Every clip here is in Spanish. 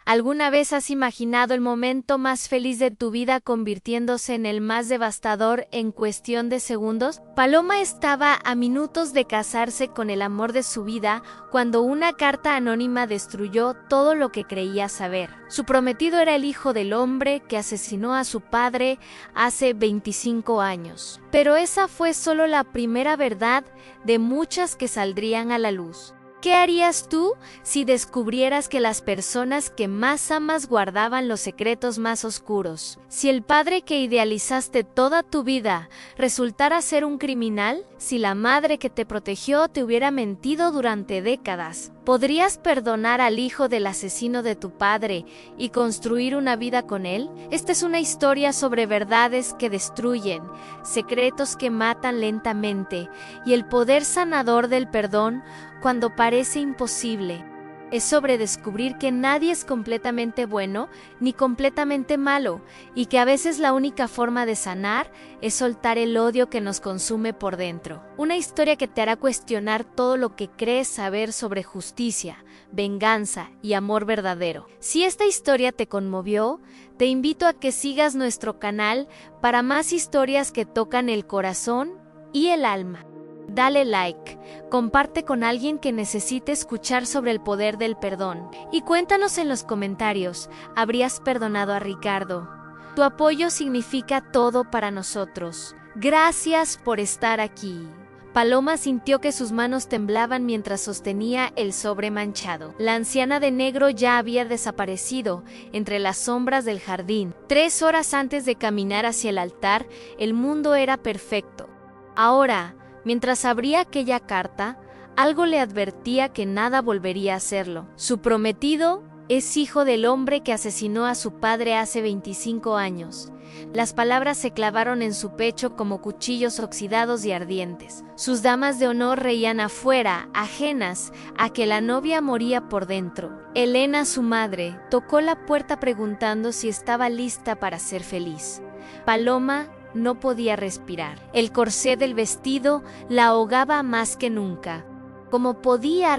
¿Alguna vez has imaginado el momento más feliz de tu vida convirtiéndose en el más devastador en cuestión de segundos? Paloma estaba a minutos de casarse con el amor de su vida cuando una carta anónima destruyó todo lo que creía saber. Su prometido era el hijo del hombre que asesinó a su padre hace 25 años. Pero esa fue solo la primera verdad de muchas que saldrían a la luz. ¿Qué harías tú si descubrieras que las personas que más amas guardaban los secretos más oscuros? Si el padre que idealizaste toda tu vida resultara ser un criminal, si la madre que te protegió te hubiera mentido durante décadas, ¿podrías perdonar al hijo del asesino de tu padre y construir una vida con él? Esta es una historia sobre verdades que destruyen, secretos que matan lentamente y el poder sanador del perdón cuando parece imposible. Es sobre descubrir que nadie es completamente bueno ni completamente malo y que a veces la única forma de sanar es soltar el odio que nos consume por dentro. Una historia que te hará cuestionar todo lo que crees saber sobre justicia, venganza y amor verdadero. Si esta historia te conmovió, te invito a que sigas nuestro canal para más historias que tocan el corazón y el alma. Dale like, comparte con alguien que necesite escuchar sobre el poder del perdón y cuéntanos en los comentarios, ¿habrías perdonado a Ricardo? Tu apoyo significa todo para nosotros. Gracias por estar aquí. Paloma sintió que sus manos temblaban mientras sostenía el sobre manchado. La anciana de negro ya había desaparecido entre las sombras del jardín. 3 horas antes de caminar hacia el altar, el mundo era perfecto. Ahora, mientras abría aquella carta, algo le advertía que nada volvería a hacerlo. Su prometido es hijo del hombre que asesinó a su padre hace 25 años. Las palabras se clavaron en su pecho como cuchillos oxidados y ardientes. Sus damas de honor reían afuera, ajenas a que la novia moría por dentro. Elena, su madre, tocó la puerta preguntando si estaba lista para ser feliz. Paloma no podía respirar. El corsé del vestido la ahogaba más que nunca. ¿Cómo podía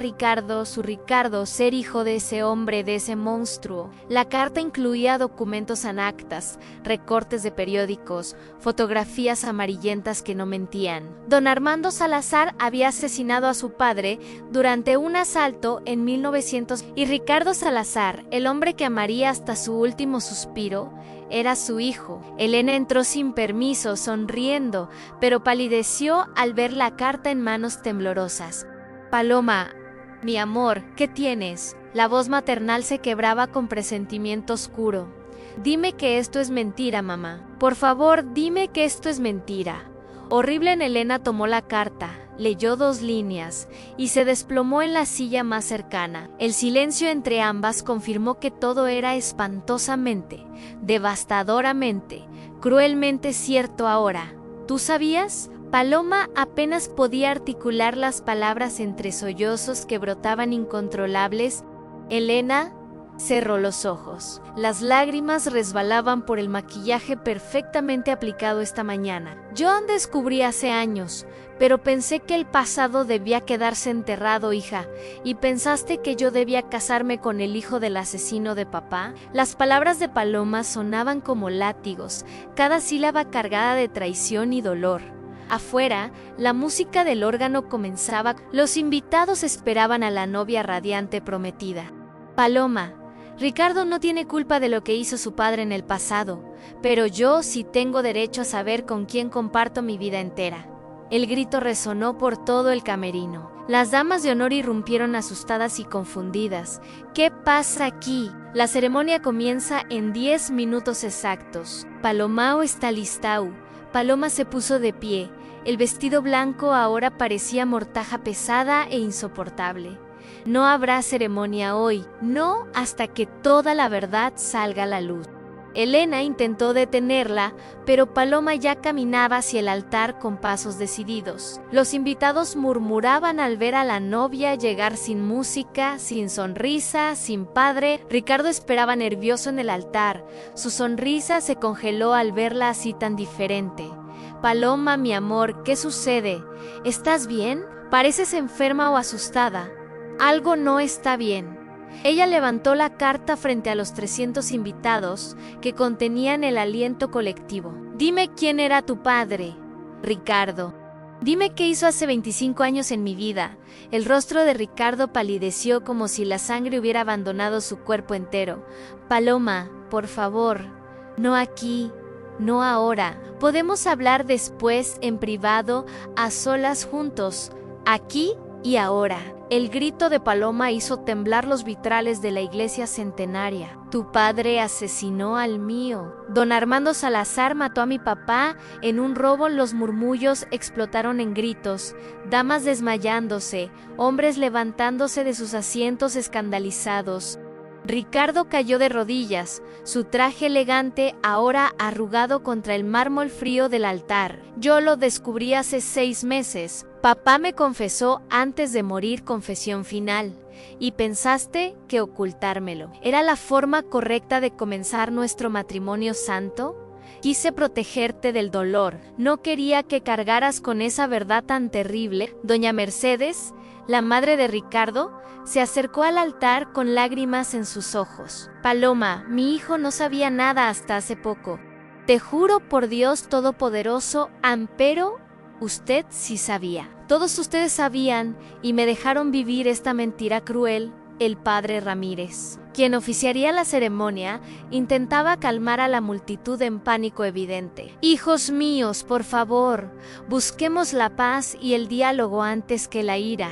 su Ricardo, ser hijo de ese hombre, de ese monstruo? La carta incluía documentos en actas, recortes de periódicos, fotografías amarillentas que no mentían. Don Armando Salazar había asesinado a su padre durante un asalto en 1900 y Ricardo Salazar, el hombre que amaría hasta su último suspiro, era su hijo. Elena entró sin permiso, sonriendo, pero palideció al ver la carta en manos temblorosas. Paloma, mi amor, ¿qué tienes? La voz maternal se quebraba con presentimiento oscuro. Dime que esto es mentira, mamá. Por favor, dime que esto es mentira. Horrible en Elena tomó la carta, leyó 2 líneas y se desplomó en la silla más cercana. El silencio entre ambas confirmó que todo era espantosamente, devastadoramente, cruelmente cierto ahora. ¿Tú sabías? Paloma apenas podía articular las palabras entre sollozos que brotaban incontrolables. Elena cerró los ojos. Las lágrimas resbalaban por el maquillaje perfectamente aplicado esta mañana. Joan descubrí hace años, pero pensé que el pasado debía quedarse enterrado, hija. ¿Y pensaste que yo debía casarme con el hijo del asesino de papá? Las palabras de Paloma sonaban como látigos, cada sílaba cargada de traición y dolor. Afuera, la música del órgano comenzaba. Los invitados esperaban a la novia radiante prometida. Paloma, Ricardo no tiene culpa de lo que hizo su padre en el pasado, pero yo sí tengo derecho a saber con quién comparto mi vida entera. El grito resonó por todo el camerino. Las damas de honor irrumpieron asustadas y confundidas. ¿Qué pasa aquí? La ceremonia comienza en 10 minutos exactos. Palomao está listau. Paloma se puso de pie. El vestido blanco ahora parecía mortaja pesada e insoportable. No habrá ceremonia hoy, no hasta que toda la verdad salga a la luz. Elena intentó detenerla, pero Paloma ya caminaba hacia el altar con pasos decididos. Los invitados murmuraban al ver a la novia llegar sin música, sin sonrisa, sin padre. Ricardo esperaba nervioso en el altar. Su sonrisa se congeló al verla así tan diferente. Paloma, mi amor, ¿qué sucede? ¿Estás bien? Pareces enferma o asustada. Algo no está bien. Ella levantó la carta frente a los 300 invitados que contenían el aliento colectivo. Dime quién era tu padre, Ricardo. Dime qué hizo hace 25 años en mi vida. El rostro de Ricardo palideció como si la sangre hubiera abandonado su cuerpo entero. Paloma, por favor, no aquí, no ahora. Podemos hablar después, en privado, a solas juntos, aquí y ahora. El grito de Paloma hizo temblar los vitrales de la iglesia centenaria. Tu padre asesinó al mío. Don Armando Salazar mató a mi papá en un robo. Los murmullos explotaron en gritos, damas desmayándose, hombres levantándose de sus asientos escandalizados. Ricardo cayó de rodillas, su traje elegante ahora arrugado contra el mármol frío del altar. Yo lo descubrí hace 6 meses. Papá me confesó antes de morir, confesión final. ¿Y pensaste que ocultármelo era la forma correcta de comenzar nuestro matrimonio santo? Quise protegerte del dolor. No quería que cargaras con esa verdad tan terrible. Doña Mercedes, la madre de Ricardo, se acercó al altar con lágrimas en sus ojos. Paloma, mi hijo no sabía nada hasta hace poco. Te juro por Dios Todopoderoso, Ampero, usted sí sabía. Todos ustedes sabían y me dejaron vivir esta mentira cruel. El padre Ramírez, quien oficiaría la ceremonia, intentaba calmar a la multitud en pánico evidente. Hijos míos, por favor, busquemos la paz y el diálogo antes que la ira.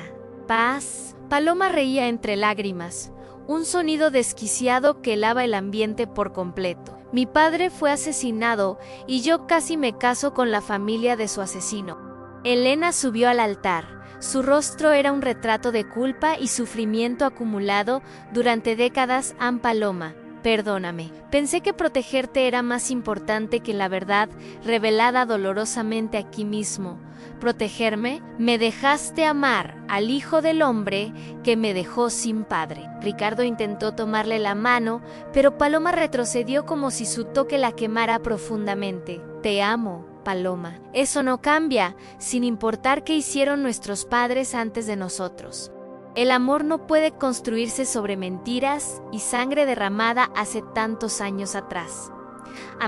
¿Paz? Paloma reía entre lágrimas, un sonido desquiciado que helaba el ambiente por completo. Mi padre fue asesinado y yo casi me caso con la familia de su asesino. Elena subió al altar. Su rostro era un retrato de culpa y sufrimiento acumulado durante décadas. Paloma, perdóname. Pensé que protegerte era más importante que la verdad revelada dolorosamente aquí mismo. ¿Protegerme? Me dejaste amar al hijo del hombre que me dejó sin padre. Ricardo intentó tomarle la mano, pero Paloma retrocedió como si su toque la quemara profundamente. Te amo, Paloma. Eso no cambia, sin importar qué hicieron nuestros padres antes de nosotros. El amor no puede construirse sobre mentiras y sangre derramada hace tantos años atrás.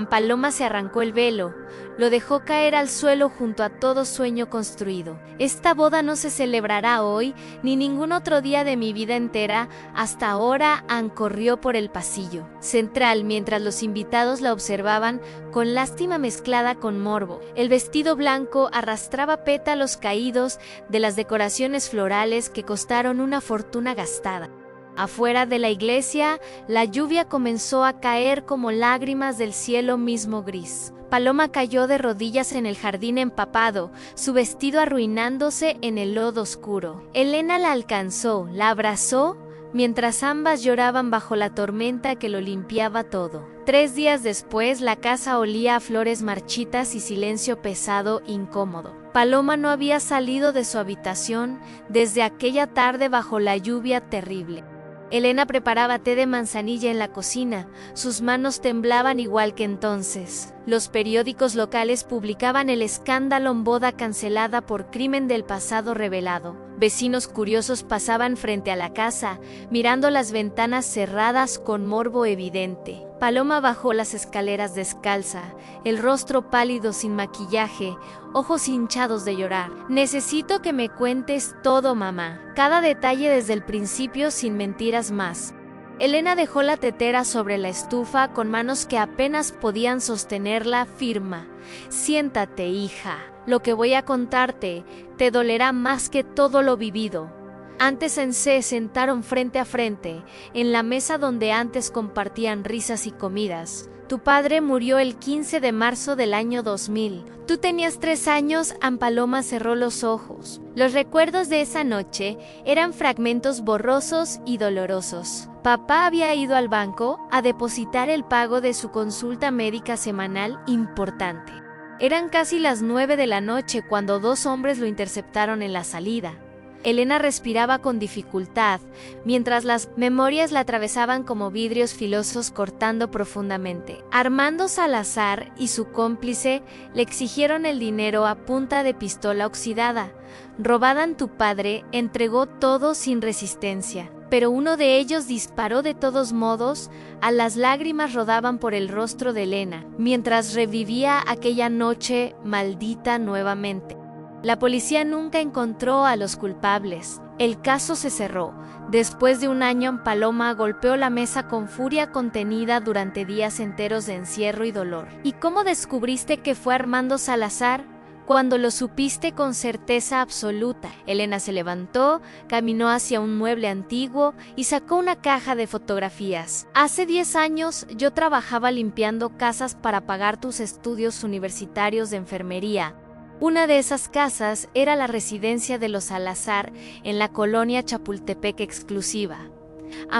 Paloma se arrancó el velo, lo dejó caer al suelo junto a todo sueño construido. Esta boda no se celebrará hoy, ni ningún otro día de mi vida entera. Hasta ahora. Corrió por el pasillo central mientras los invitados la observaban con lástima mezclada con morbo. El vestido blanco arrastraba pétalos caídos de las decoraciones florales que costaron una fortuna gastada. Afuera de la iglesia, la lluvia comenzó a caer como lágrimas del cielo mismo gris. Paloma cayó de rodillas en el jardín empapado, su vestido arruinándose en el lodo oscuro. Elena la alcanzó, la abrazó, mientras ambas lloraban bajo la tormenta que lo limpiaba todo. 3 días después, la casa olía a flores marchitas y silencio pesado, incómodo. Paloma no había salido de su habitación desde aquella tarde bajo la lluvia terrible. Elena preparaba té de manzanilla en la cocina, sus manos temblaban igual que entonces. Los periódicos locales publicaban el escándalo: boda cancelada por crimen del pasado revelado. Vecinos curiosos pasaban frente a la casa, mirando las ventanas cerradas con morbo evidente. Paloma bajó las escaleras descalza, el rostro pálido sin maquillaje, ojos hinchados de llorar. Necesito que me cuentes todo, mamá. Cada detalle desde el principio, sin mentiras más. Elena dejó la tetera sobre la estufa con manos que apenas podían sostenerla firma. Siéntate, hija. Lo que voy a contarte te dolerá más que todo lo vivido. Antes se sentaron frente a frente, en la mesa donde antes compartían risas y comidas. Tu padre murió el 15 de marzo del año 2000. Tú tenías 3 años. Paloma cerró los ojos. Los recuerdos de esa noche eran fragmentos borrosos y dolorosos. Papá había ido al banco a depositar el pago de su consulta médica semanal importante. Eran casi las 9 de la noche cuando 2 hombres lo interceptaron en la salida. Elena respiraba con dificultad, mientras las memorias la atravesaban como vidrios filosos cortando profundamente. Armando Salazar y su cómplice le exigieron el dinero a punta de pistola oxidada. Robadan tu padre, entregó todo sin resistencia. pero uno de ellos disparó de todos modos. A las lágrimas rodaban por el rostro de Elena, mientras revivía aquella noche maldita nuevamente. La policía nunca encontró a los culpables. El caso se cerró. Después de un año, Paloma golpeó la mesa con furia contenida durante días enteros de encierro y dolor. ¿Y cómo descubriste que fue Armando Salazar? Cuando lo supiste con certeza absoluta. Elena se levantó, caminó hacia un mueble antiguo y sacó una caja de fotografías. Hace 10 años yo trabajaba limpiando casas para pagar tus estudios universitarios de enfermería. Una de esas casas era la residencia de los Salazar en la colonia Chapultepec exclusiva.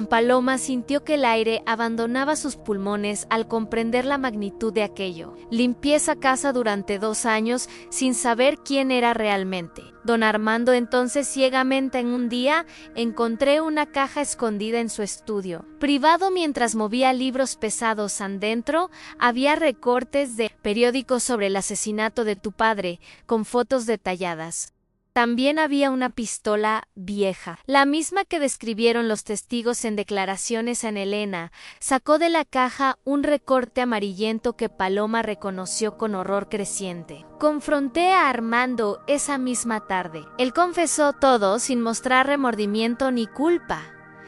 Paloma sintió que el aire abandonaba sus pulmones al comprender la magnitud de aquello. Limpié esa casa durante 2 años sin saber quién era realmente. Don Armando entonces ciegamente en un día encontré una caja escondida en su estudio. Privado mientras movía libros pesados adentro, había recortes de periódicos sobre el asesinato de tu padre, con fotos detalladas. También había una pistola vieja, la misma que describieron los testigos en declaraciones a Elena. Sacó de la caja un recorte amarillento que Paloma reconoció con horror creciente. Confronté a Armando esa misma tarde. Él confesó todo sin mostrar remordimiento ni culpa.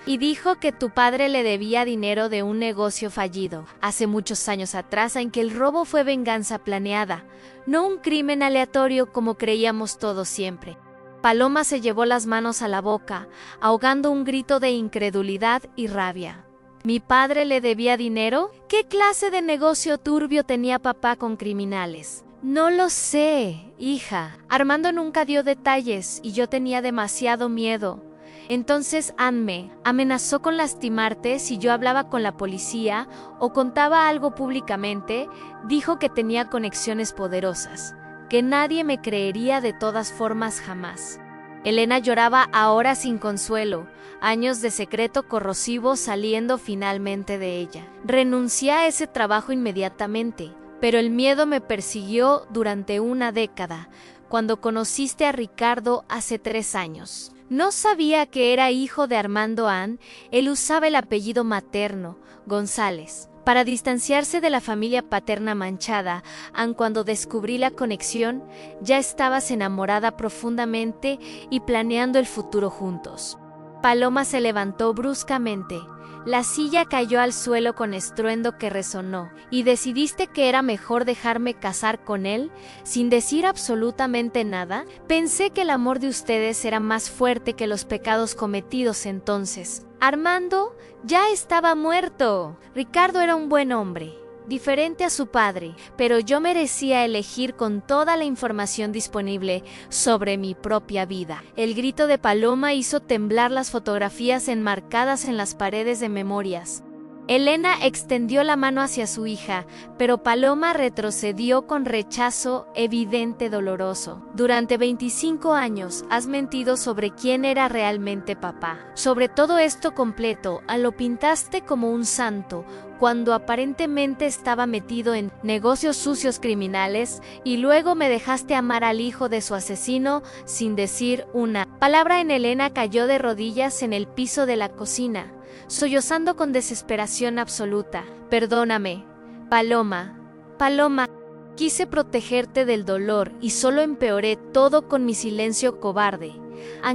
Y dijo que tu padre le debía dinero de un negocio fallido, hace muchos años atrás, en que el robo fue venganza planeada, no un crimen aleatorio como creíamos todos siempre. Paloma se llevó las manos a la boca, ahogando un grito de incredulidad y rabia. ¿Mi padre le debía dinero? ¿Qué clase de negocio turbio tenía papá con criminales? No lo sé, hija. Armando nunca dio detalles y yo tenía demasiado miedo. Entonces Anne amenazó con lastimarte si yo hablaba con la policía o contaba algo públicamente. Dijo que tenía conexiones poderosas, que nadie me creería de todas formas jamás. Elena lloraba ahora sin consuelo, años de secreto corrosivo saliendo finalmente de ella. Renuncié a ese trabajo inmediatamente, pero el miedo me persiguió durante una década, cuando conociste a Ricardo hace 3 años. No sabía que era hijo de Armando Ann. Él usaba el apellido materno, González, para distanciarse de la familia paterna manchada. Ann, cuando descubrí la conexión, ya estabas enamorada profundamente y planeando el futuro juntos. Paloma se levantó bruscamente. La silla cayó al suelo con estruendo que resonó. ¿Y decidiste que era mejor dejarme casar con él, sin decir absolutamente nada? Pensé que el amor de ustedes era más fuerte que los pecados cometidos entonces. Armando ya estaba muerto. Ricardo era un buen hombre, diferente a su padre, pero yo merecía elegir con toda la información disponible sobre mi propia vida. El grito de Paloma hizo temblar las fotografías enmarcadas en las paredes de memorias. Elena extendió la mano hacia su hija, pero Paloma retrocedió con rechazo evidente doloroso. Durante 25 años has mentido sobre quién era realmente papá. Sobre todo esto completo, lo pintaste como un santo, cuando aparentemente estaba metido en negocios sucios criminales, y luego me dejaste amar al hijo de su asesino sin decir una palabra. Elena cayó de rodillas en el piso de la cocina, sollozando con desesperación absoluta. Perdóname, Paloma. Paloma, quise protegerte del dolor y solo empeoré todo con mi silencio cobarde.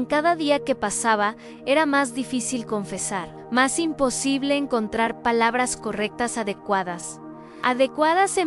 Cada día que pasaba era más difícil confesar, más imposible encontrar palabras correctas adecuadas.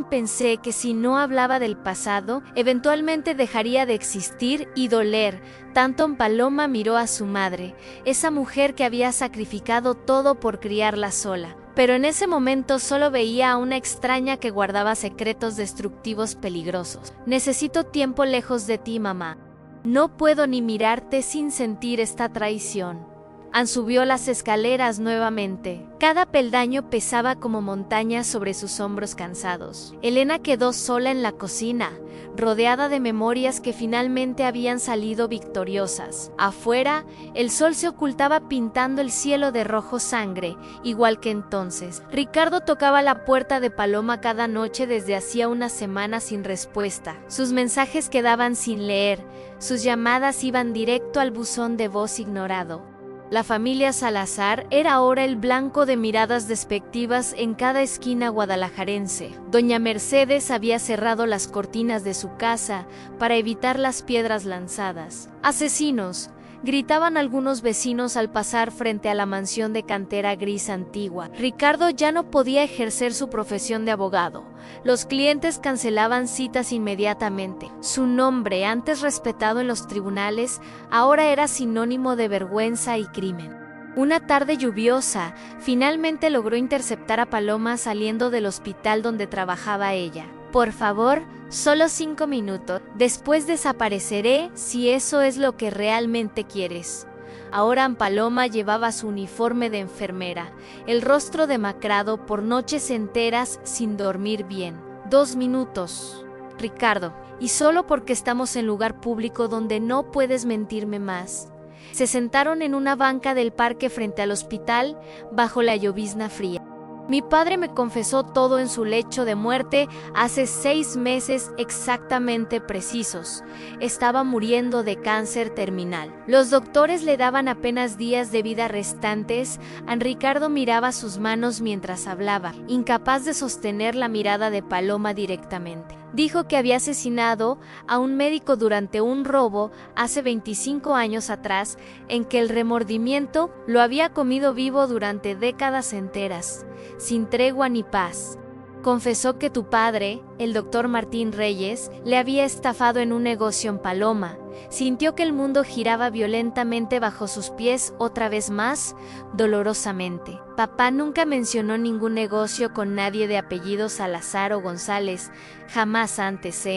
Pensé que si no hablaba del pasado, eventualmente dejaría de existir y doler. Tanto Paloma miró a su madre, esa mujer que había sacrificado todo por criarla sola. Pero en ese momento solo veía a una extraña que guardaba secretos destructivos peligrosos. Necesito tiempo lejos de ti, mamá. No puedo ni mirarte sin sentir esta traición. Ann subió las escaleras nuevamente. Cada peldaño pesaba como montañas sobre sus hombros cansados. Elena quedó sola en la cocina, rodeada de memorias que finalmente habían salido victoriosas. Afuera, el sol se ocultaba pintando el cielo de rojo sangre, igual que entonces. Ricardo tocaba la puerta de Paloma cada noche desde hacía unas semanas sin respuesta. Sus mensajes quedaban sin leer, sus llamadas iban directo al buzón de voz ignorado. La familia Salazar era ahora el blanco de miradas despectivas en cada esquina guadalajarense. Doña Mercedes había cerrado las cortinas de su casa para evitar las piedras lanzadas. ¡Asesinos!, gritaban algunos vecinos al pasar frente a la mansión de cantera gris antigua. Ricardo ya no podía ejercer su profesión de abogado. Los clientes cancelaban citas inmediatamente. Su nombre, antes respetado en los tribunales, ahora era sinónimo de vergüenza y crimen. Una tarde lluviosa, finalmente logró interceptar a Paloma saliendo del hospital donde trabajaba ella. Por favor, solo 5 minutos. Después desapareceré si eso es lo que realmente quieres. Ahora Paloma llevaba su uniforme de enfermera, el rostro demacrado por noches enteras sin dormir bien. 2 minutos, Ricardo, y solo porque estamos en lugar público donde no puedes mentirme más. Se sentaron en una banca del parque frente al hospital, bajo la llovizna fría. Mi padre me confesó todo en su lecho de muerte hace 6 meses exactamente precisos. Estaba muriendo de cáncer terminal. Los doctores le daban apenas días de vida restantes. Ricardo miraba sus manos mientras hablaba, incapaz de sostener la mirada de Paloma directamente. Dijo que había asesinado a un médico durante un robo hace 25 años atrás, en que el remordimiento lo había comido vivo durante décadas enteras, sin tregua ni paz. Confesó que tu padre, el doctor Martín Reyes, le había estafado en un negocio en Paloma. Sintió que el mundo giraba violentamente bajo sus pies otra vez más, dolorosamente. Papá nunca mencionó ningún negocio con nadie de apellido Salazar o González, jamás antes,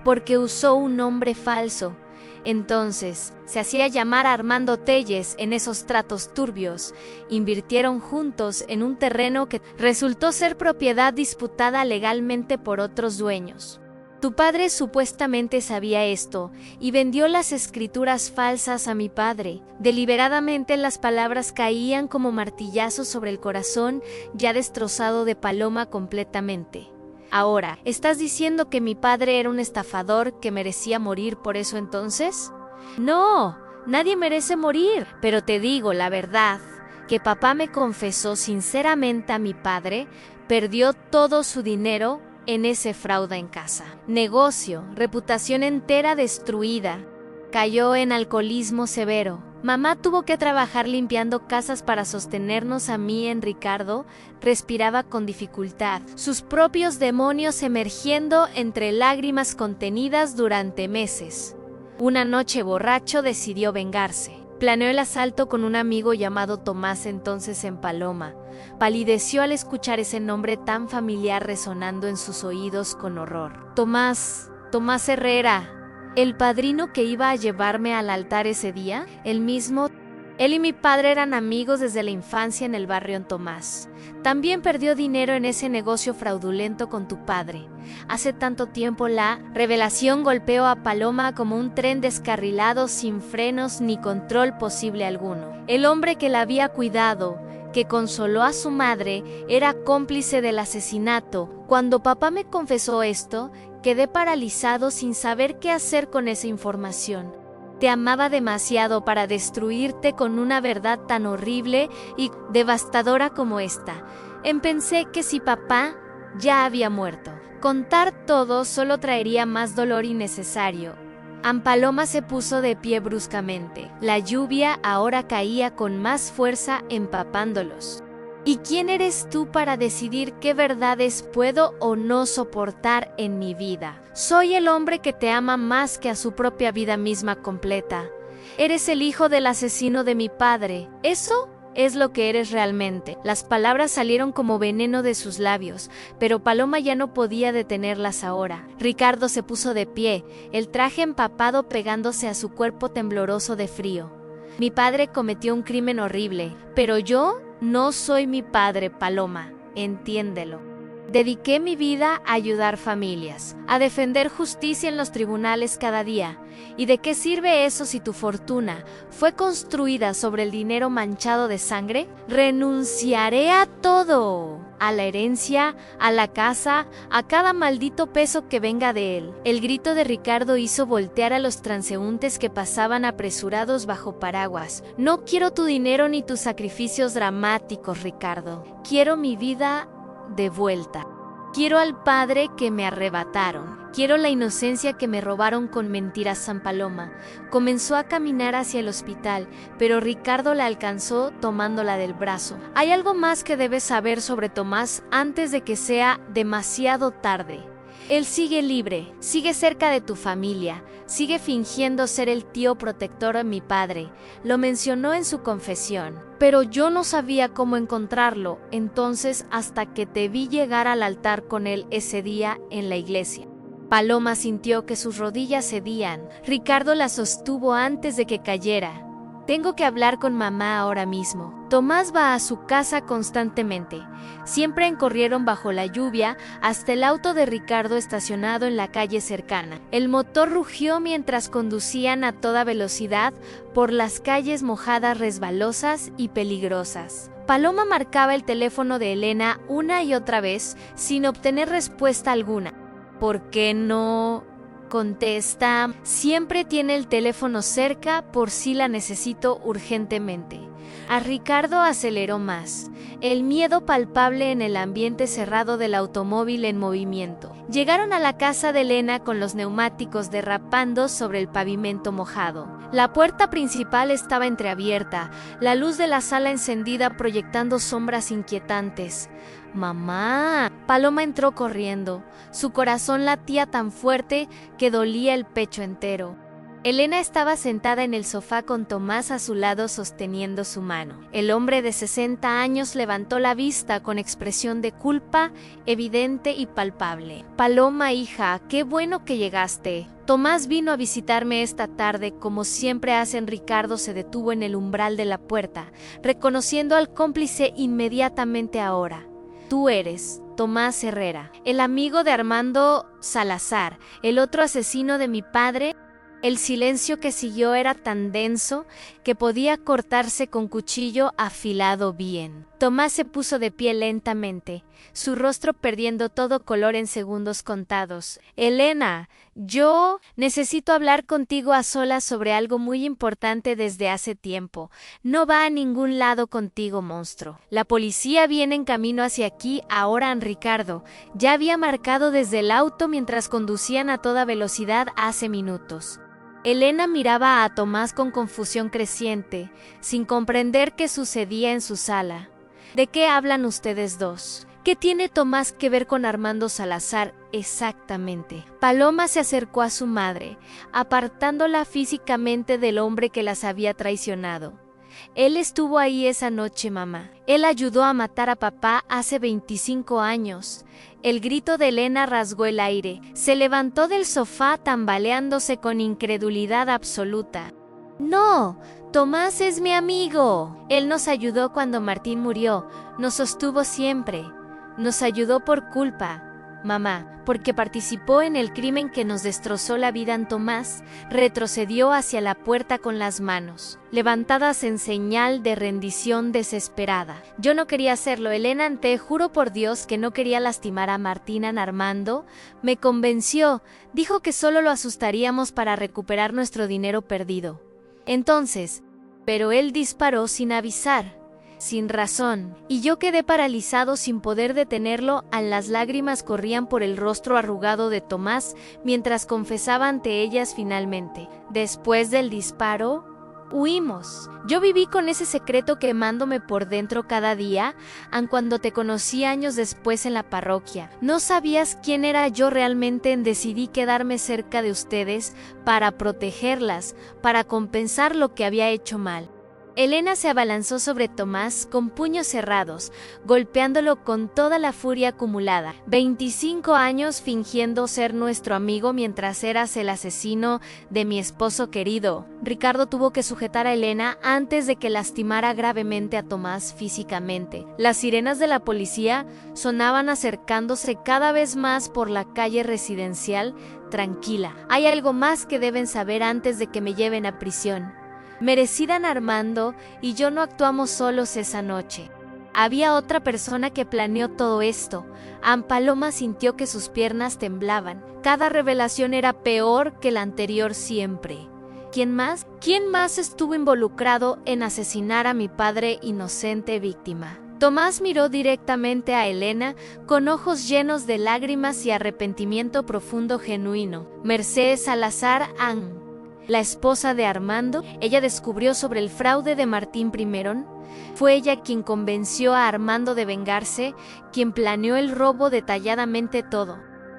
porque usó un nombre falso. Entonces, se hacía llamar Armando Telles en esos tratos turbios. Invirtieron juntos en un terreno que resultó ser propiedad disputada legalmente por otros dueños. Tu padre supuestamente sabía esto y vendió las escrituras falsas a mi padre. Deliberadamente las palabras caían como martillazos sobre el corazón ya destrozado de Paloma completamente. Ahora, ¿estás diciendo que mi padre era un estafador que merecía morir por eso entonces? No, nadie merece morir, pero te digo la verdad, que papá me confesó sinceramente a mi padre, perdió todo su dinero en ese fraude en casa. Negocio, reputación entera destruida. Cayó en alcoholismo severo. Mamá tuvo que trabajar limpiando casas para sostenernos a mí y Ricardo. Respiraba con dificultad, sus propios demonios emergiendo entre lágrimas contenidas durante meses. Una noche borracho decidió vengarse. Planeó el asalto con un amigo llamado Tomás, entonces en Paloma. Palideció al escuchar ese nombre tan familiar resonando en sus oídos con horror. Tomás Herrera. ¿El padrino que iba a llevarme al altar ese día? El mismo. Él y mi padre eran amigos desde la infancia en el barrio en Tomás. También perdió dinero en ese negocio fraudulento con tu padre. Hace tanto tiempo la revelación golpeó a Paloma como un tren descarrilado sin frenos ni control posible alguno. El hombre que la había cuidado, que consoló a su madre, era cómplice del asesinato. Cuando papá me confesó esto, quedé paralizado sin saber qué hacer con esa información. Te amaba demasiado para destruirte con una verdad tan horrible y devastadora como esta. Pensé que si papá ya había muerto, contar todo solo traería más dolor innecesario. Paloma se puso de pie bruscamente. La lluvia ahora caía con más fuerza, empapándolos. ¿Y quién eres tú para decidir qué verdades puedo o no soportar en mi vida? Soy el hombre que te ama más que a su propia vida misma completa. Eres el hijo del asesino de mi padre. ¿Eso es lo que eres realmente? Las palabras salieron como veneno de sus labios, pero Paloma ya no podía detenerlas ahora. Ricardo se puso de pie, el traje empapado pegándose a su cuerpo tembloroso de frío. Mi padre cometió un crimen horrible, pero yo no soy mi padre, Paloma, entiéndelo. Dediqué mi vida a ayudar familias, a defender justicia en los tribunales cada día. ¿Y de qué sirve eso si tu fortuna fue construida sobre el dinero manchado de sangre? Renunciaré a todo. a la herencia, a la casa, a cada maldito peso que venga de él. El grito de Ricardo hizo voltear a los transeúntes que pasaban apresurados bajo paraguas. No quiero tu dinero ni tus sacrificios dramáticos, Ricardo. Quiero mi vida de vuelta. Quiero al padre que me arrebataron. Quiero la inocencia que me robaron con mentiras. San Paloma comenzó a caminar hacia el hospital, pero Ricardo la alcanzó tomándola del brazo. Hay algo más que debes saber sobre Tomás antes de que sea demasiado tarde. Él sigue libre, sigue cerca de tu familia, sigue fingiendo ser el tío protector de mi padre. Lo mencionó en su confesión. Pero yo no sabía cómo encontrarlo, entonces hasta que te vi llegar al altar con él ese día en la iglesia. Paloma sintió que sus rodillas cedían. Ricardo la sostuvo antes de que cayera. Tengo que hablar con mamá ahora mismo. Tomás va a su casa constantemente. Siempre corrieron bajo la lluvia hasta el auto de Ricardo estacionado en la calle cercana. El motor rugió mientras conducían a toda velocidad por las calles mojadas, resbalosas y peligrosas. Paloma marcaba el teléfono de Elena una y otra vez sin obtener respuesta alguna. ¿Por qué no contesta? Siempre tiene el teléfono cerca por si la necesito urgentemente. A Ricardo aceleró más, el miedo palpable en el ambiente cerrado del automóvil en movimiento. Llegaron a la casa de Elena con los neumáticos derrapando sobre el pavimento mojado. La puerta principal estaba entreabierta, la luz de la sala encendida proyectando sombras inquietantes. ¡Mamá! Paloma entró corriendo. Su corazón latía tan fuerte que dolía el pecho entero. Elena estaba sentada en el sofá con Tomás a su lado sosteniendo su mano. El hombre de 60 años levantó la vista con expresión de culpa evidente y palpable. Paloma, hija, qué bueno que llegaste. Tomás vino a visitarme esta tarde, como siempre hacen. Ricardo se detuvo en el umbral de la puerta, reconociendo al cómplice inmediatamente ahora. Tú eres Tomás Herrera, el amigo de Armando Salazar, el otro asesino de mi padre. El silencio que siguió era tan denso que podía cortarse con cuchillo afilado bien. Tomás se puso de pie lentamente, su rostro perdiendo todo color en segundos contados. Elena, yo necesito hablar contigo a solas sobre algo muy importante desde hace tiempo. No va a ningún lado contigo, monstruo. La policía viene en camino hacia aquí ahora. Ricardo ya había marcado desde el auto mientras conducían a toda velocidad hace minutos. Elena miraba a Tomás con confusión creciente, sin comprender qué sucedía en su sala. ¿De qué hablan ustedes dos? ¿Qué tiene Tomás que ver con Armando Salazar exactamente? Paloma se acercó a su madre, apartándola físicamente del hombre que las había traicionado. Él estuvo ahí esa noche, mamá. Él ayudó a matar a papá hace 25 años. El grito de Elena rasgó el aire. Se levantó del sofá tambaleándose con incredulidad absoluta. No, Tomás es mi amigo. Él nos ayudó cuando Martín murió. Nos sostuvo siempre. Nos ayudó por culpa. Mamá, porque participó en el crimen que nos destrozó la vida. Tomás retrocedió hacia la puerta con las manos levantadas en señal de rendición desesperada. Yo no quería hacerlo, Elena, te juro por Dios que no quería lastimar a Martín. Armando me convenció, dijo que solo lo asustaríamos para recuperar nuestro dinero perdido. Entonces, pero él disparó sin avisar. Sin razón, y yo quedé paralizado sin poder detenerlo. Las lágrimas corrían por el rostro arrugado de Tomás mientras confesaba ante ellas finalmente. Después del disparo, huimos. Yo viví con ese secreto quemándome por dentro cada día, aun cuando te conocí años después en la parroquia. No sabías quién era yo realmente. Decidí quedarme cerca de ustedes para protegerlas, para compensar lo que había hecho mal. Elena se abalanzó sobre Tomás con puños cerrados, golpeándolo con toda la furia acumulada. 25 años fingiendo ser nuestro amigo mientras eras el asesino de mi esposo querido. Ricardo tuvo que sujetar a Elena antes de que lastimara gravemente a Tomás físicamente. Las sirenas de la policía sonaban acercándose cada vez más por la calle residencial. Tranquila, hay algo más que deben saber antes de que me lleven a prisión. Merecida. Armando y yo no actuamos solos esa noche. Había otra persona que planeó todo esto. Paloma sintió que sus piernas temblaban. Cada revelación era peor que la anterior siempre. ¿Quién más? ¿Quién más estuvo involucrado en asesinar a mi padre inocente víctima? Tomás miró directamente a Elena con ojos llenos de lágrimas y arrepentimiento profundo genuino. Mercedes Salazar Ang, la esposa de Armando, ella descubrió sobre el fraude de Martín Primerón. Fue ella quien convenció a Armando de vengarse, quien planeó el robo detalladamente todo.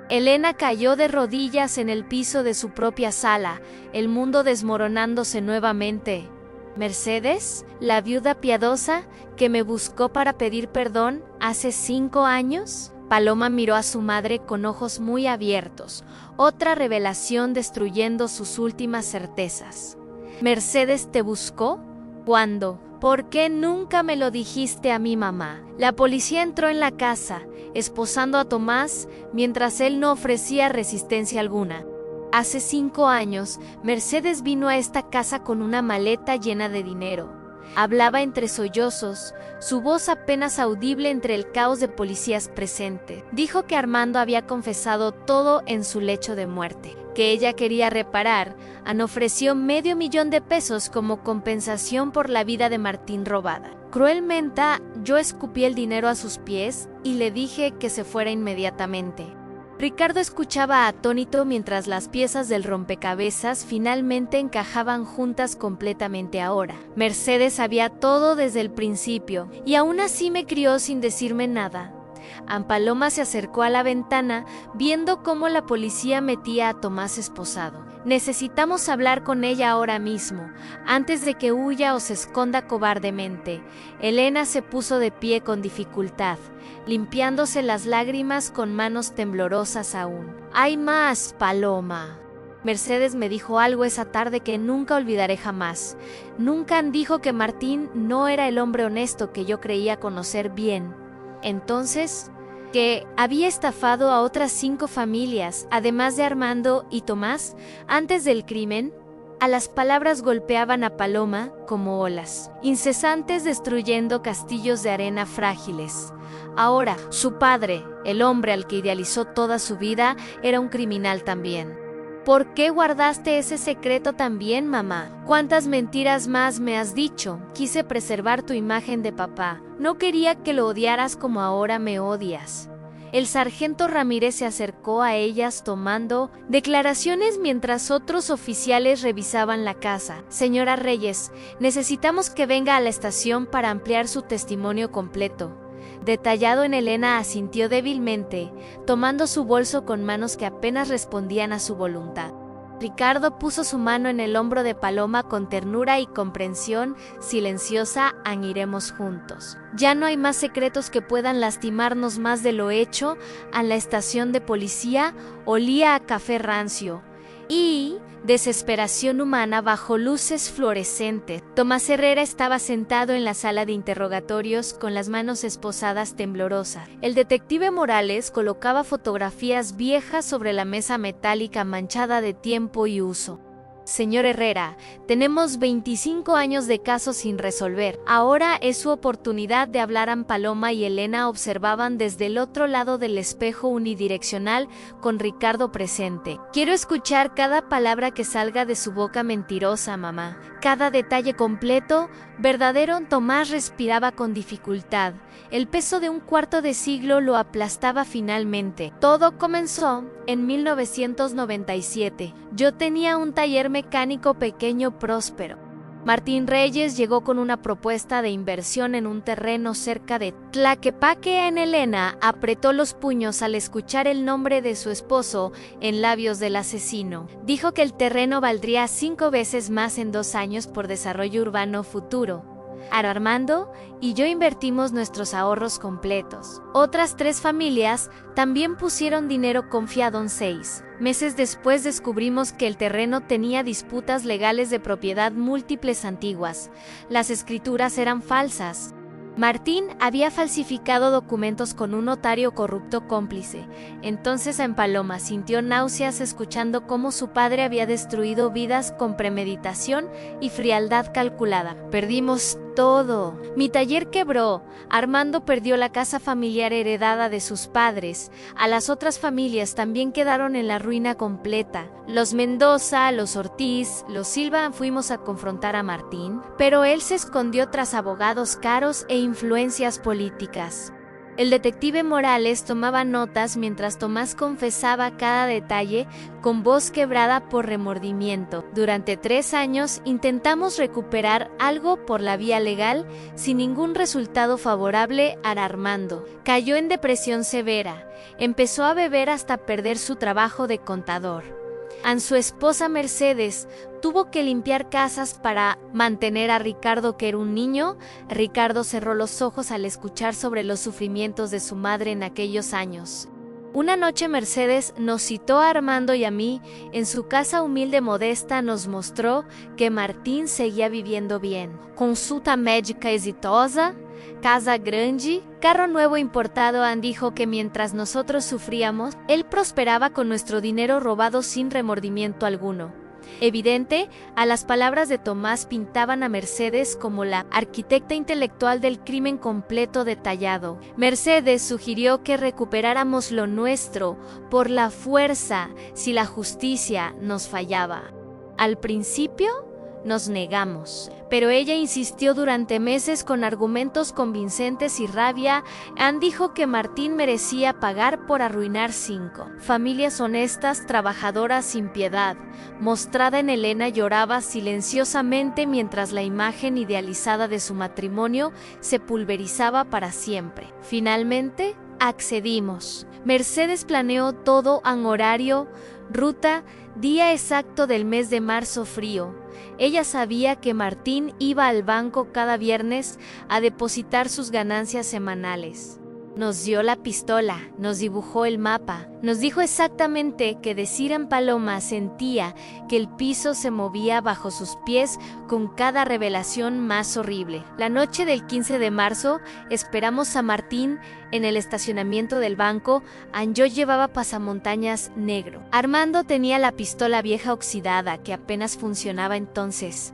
Elena cayó de rodillas en el piso de su propia sala, el mundo desmoronándose nuevamente. Mercedes, la viuda piadosa, que me buscó para pedir perdón hace 5 años. Paloma miró a su madre con ojos muy abiertos, otra revelación destruyendo sus últimas certezas. ¿Mercedes te buscó? ¿Cuándo? ¿Por qué nunca me lo dijiste a mi mamá? La policía entró en la casa, esposando a Tomás, mientras él no ofrecía resistencia alguna. Hace 5 años, Mercedes vino a esta casa con una maleta llena de dinero. Hablaba entre sollozos, su voz apenas audible entre el caos de policías presente. Dijo que Armando había confesado todo en su lecho de muerte, que ella quería reparar. Ofreció $500,000 como compensación por la vida de Martín robada. Cruelmente, yo escupí el dinero a sus pies y le dije que se fuera inmediatamente. Ricardo escuchaba atónito mientras las piezas del rompecabezas finalmente encajaban juntas completamente ahora. Mercedes sabía todo desde el principio y aún así me crió sin decirme nada. Paloma se acercó a la ventana viendo cómo la policía metía a Tomás esposado. Necesitamos hablar con ella ahora mismo, antes de que huya o se esconda cobardemente. Elena se puso de pie con dificultad, limpiándose las lágrimas con manos temblorosas aún. «Hay más, Paloma». Mercedes me dijo algo esa tarde que nunca olvidaré jamás. Nunca dijo que Martín no era el hombre honesto que yo creía conocer bien. Entonces, que había estafado a otras 5 familias, además de Armando y Tomás, antes del crimen. A las palabras golpeaban a Paloma como olas, incesantes destruyendo castillos de arena frágiles. Ahora, su padre, el hombre al que idealizó toda su vida, era un criminal también. ¿Por qué guardaste ese secreto también, mamá? ¿Cuántas mentiras más me has dicho? Quise preservar tu imagen de papá. No quería que lo odiaras como ahora me odias. El sargento Ramírez se acercó a ellas tomando declaraciones mientras otros oficiales revisaban la casa. Señora Reyes, necesitamos que venga a la estación para ampliar su testimonio completo. Detallado en Elena asintió débilmente, tomando su bolso con manos que apenas respondían a su voluntad. Ricardo puso su mano en el hombro de Paloma con ternura y comprensión silenciosa. Iremos juntos. Ya no hay más secretos que puedan lastimarnos más de lo hecho. A la estación de policía olía a café rancio y desesperación humana bajo luces fluorescentes. Tomás Herrera estaba sentado en la sala de interrogatorios con las manos esposadas temblorosas. El detective Morales colocaba fotografías viejas sobre la mesa metálica manchada de tiempo y uso. Señor Herrera, tenemos 25 años de caso sin resolver. Ahora es su oportunidad de hablar. Paloma y Elena observaban desde el otro lado del espejo unidireccional con Ricardo presente. Quiero escuchar cada palabra que salga de su boca mentirosa, mamá. Cada detalle completo, verdadero. Tomás respiraba con dificultad. El peso de un cuarto de siglo lo aplastaba finalmente. Todo comenzó en 1997. Yo tenía un taller mecánico pequeño próspero. Martín Reyes llegó con una propuesta de inversión en un terreno cerca de Tlaquepaque. Elena apretó los puños al escuchar el nombre de su esposo en labios del asesino. Dijo que el terreno valdría 5 veces más en 2 años por desarrollo urbano futuro. Armando y yo invertimos nuestros ahorros completos. Otras 3 familias también pusieron dinero confiado. 6 meses después descubrimos que el terreno tenía disputas legales de propiedad múltiples antiguas. Las escrituras eran falsas. Martín había falsificado documentos con un notario corrupto cómplice. Entonces Paloma sintió náuseas escuchando cómo su padre había destruido vidas con premeditación y frialdad calculada. Perdimos todo. Mi taller quebró. Armando perdió la casa familiar heredada de sus padres. A las otras familias también quedaron en la ruina completa. Los Mendoza, los Ortiz, los Silva fuimos a confrontar a Martín, pero él se escondió tras abogados caros e influencias políticas. El detective Morales tomaba notas mientras Tomás confesaba cada detalle con voz quebrada por remordimiento. Durante 3 años intentamos recuperar algo por la vía legal sin ningún resultado favorable a Armando. Cayó en depresión severa, empezó a beber hasta perder su trabajo de contador. A su esposa Mercedes tuvo que limpiar casas para mantener a Ricardo, que era un niño. Ricardo cerró los ojos al escuchar sobre los sufrimientos de su madre en aquellos años. Una noche Mercedes nos citó a Armando y a mí en su casa humilde modesta. Nos mostró que Martín seguía viviendo bien. Consulta médica exitosa, casa grande, carro nuevo importado. Dijo que mientras nosotros sufríamos, él prosperaba con nuestro dinero robado sin remordimiento alguno. Evidente, a las palabras de Tomás pintaban a Mercedes como la arquitecta intelectual del crimen completo detallado. Mercedes sugirió que recuperáramos lo nuestro por la fuerza si la justicia nos fallaba. Al principio nos negamos, pero ella insistió durante meses con argumentos convincentes y rabia. Dijo que Martín merecía pagar por arruinar 5 familias honestas, trabajadoras sin piedad. Mostrada en Elena lloraba silenciosamente mientras la imagen idealizada de su matrimonio se pulverizaba para siempre. Finalmente, accedimos. Mercedes planeó todo en horario, ruta, día exacto del mes de marzo frío. Ella sabía que Martín iba al banco cada viernes a depositar sus ganancias semanales. Nos dio la pistola, nos dibujó el mapa, nos dijo exactamente que Desiree Paloma sentía que el piso se movía bajo sus pies con cada revelación más horrible. La noche del 15 de marzo esperamos a Martín en el estacionamiento del banco. Yo llevaba pasamontañas negro. Armando tenía la pistola vieja oxidada que apenas funcionaba entonces.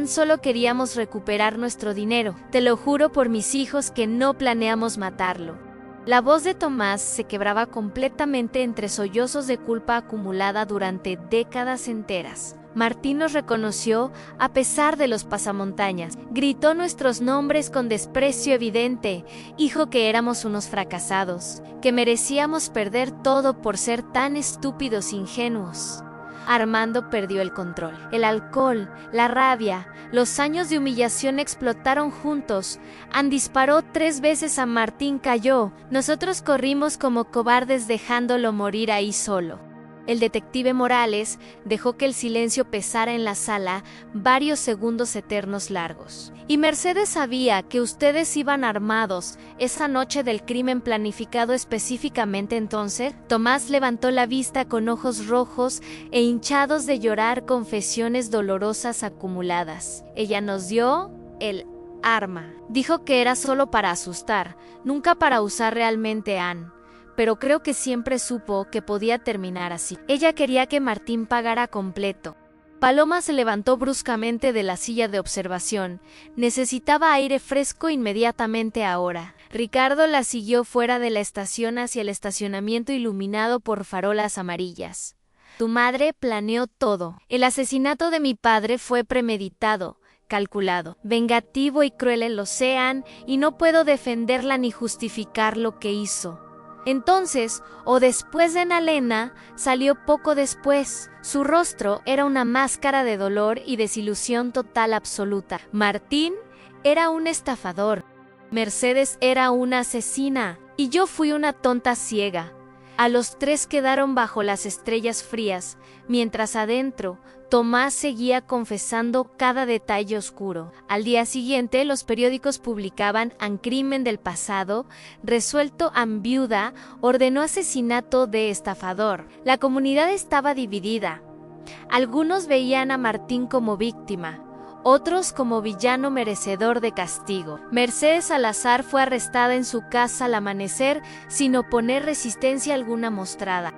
Solo queríamos recuperar nuestro dinero. Te lo juro por mis hijos que no planeamos matarlo. La voz de Tomás se quebraba completamente entre sollozos de culpa acumulada durante décadas enteras. Martín nos reconoció a pesar de los pasamontañas. Gritó nuestros nombres con desprecio evidente. Dijo que éramos unos fracasados, que merecíamos perder todo por ser tan estúpidos e ingenuos. Armando perdió el control. El alcohol, la rabia, los años de humillación explotaron juntos. Disparó 3 veces a Martín, cayó. Nosotros corrimos como cobardes dejándolo morir ahí solo. El detective Morales dejó que el silencio pesara en la sala varios segundos eternos largos. Y Mercedes sabía que ustedes iban armados esa noche del crimen planificado específicamente entonces. Tomás levantó la vista con ojos rojos e hinchados de llorar confesiones dolorosas acumuladas. Ella nos dio el arma. Dijo que era solo para asustar, nunca para usar realmente pero creo que siempre supo que podía terminar así. Ella quería que Martín pagara completo. Paloma se levantó bruscamente de la silla de observación. Necesitaba aire fresco inmediatamente ahora. Ricardo la siguió fuera de la estación hacia el estacionamiento iluminado por farolas amarillas. Tu madre planeó todo. El asesinato de mi padre fue premeditado, calculado, vengativo y cruel lo sean, y no puedo defenderla ni justificar lo que hizo. Entonces, o después de Elena, salió poco después. Su rostro era una máscara de dolor y desilusión total absoluta. Martín era un estafador. Mercedes era una asesina. Y yo fui una tonta ciega. A los 3 quedaron bajo las estrellas frías, mientras adentro, Tomás seguía confesando cada detalle oscuro. Al día siguiente, los periódicos publicaban un crimen del pasado, resuelto en viuda, ordenó asesinato de estafador. La comunidad estaba dividida. Algunos veían a Martín como víctima, otros como villano merecedor de castigo. Mercedes Salazar fue arrestada en su casa al amanecer sin oponer resistencia alguna mostrada.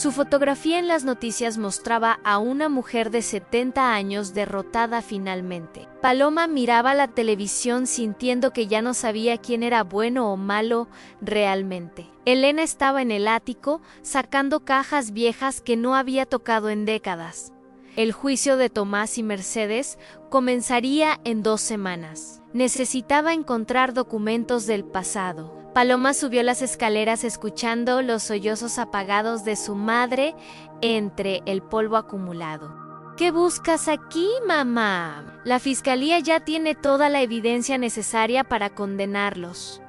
Su fotografía en las noticias mostraba a una mujer de 70 años derrotada finalmente. Paloma miraba la televisión sintiendo que ya no sabía quién era bueno o malo realmente. Elena estaba en el ático sacando cajas viejas que no había tocado en décadas. El juicio de Tomás y Mercedes comenzaría en 2 semanas. Necesitaba encontrar documentos del pasado. Paloma subió las escaleras escuchando los sollozos apagados de su madre entre el polvo acumulado. ¿Qué buscas aquí, mamá? La fiscalía ya tiene toda la evidencia necesaria para condenarlos.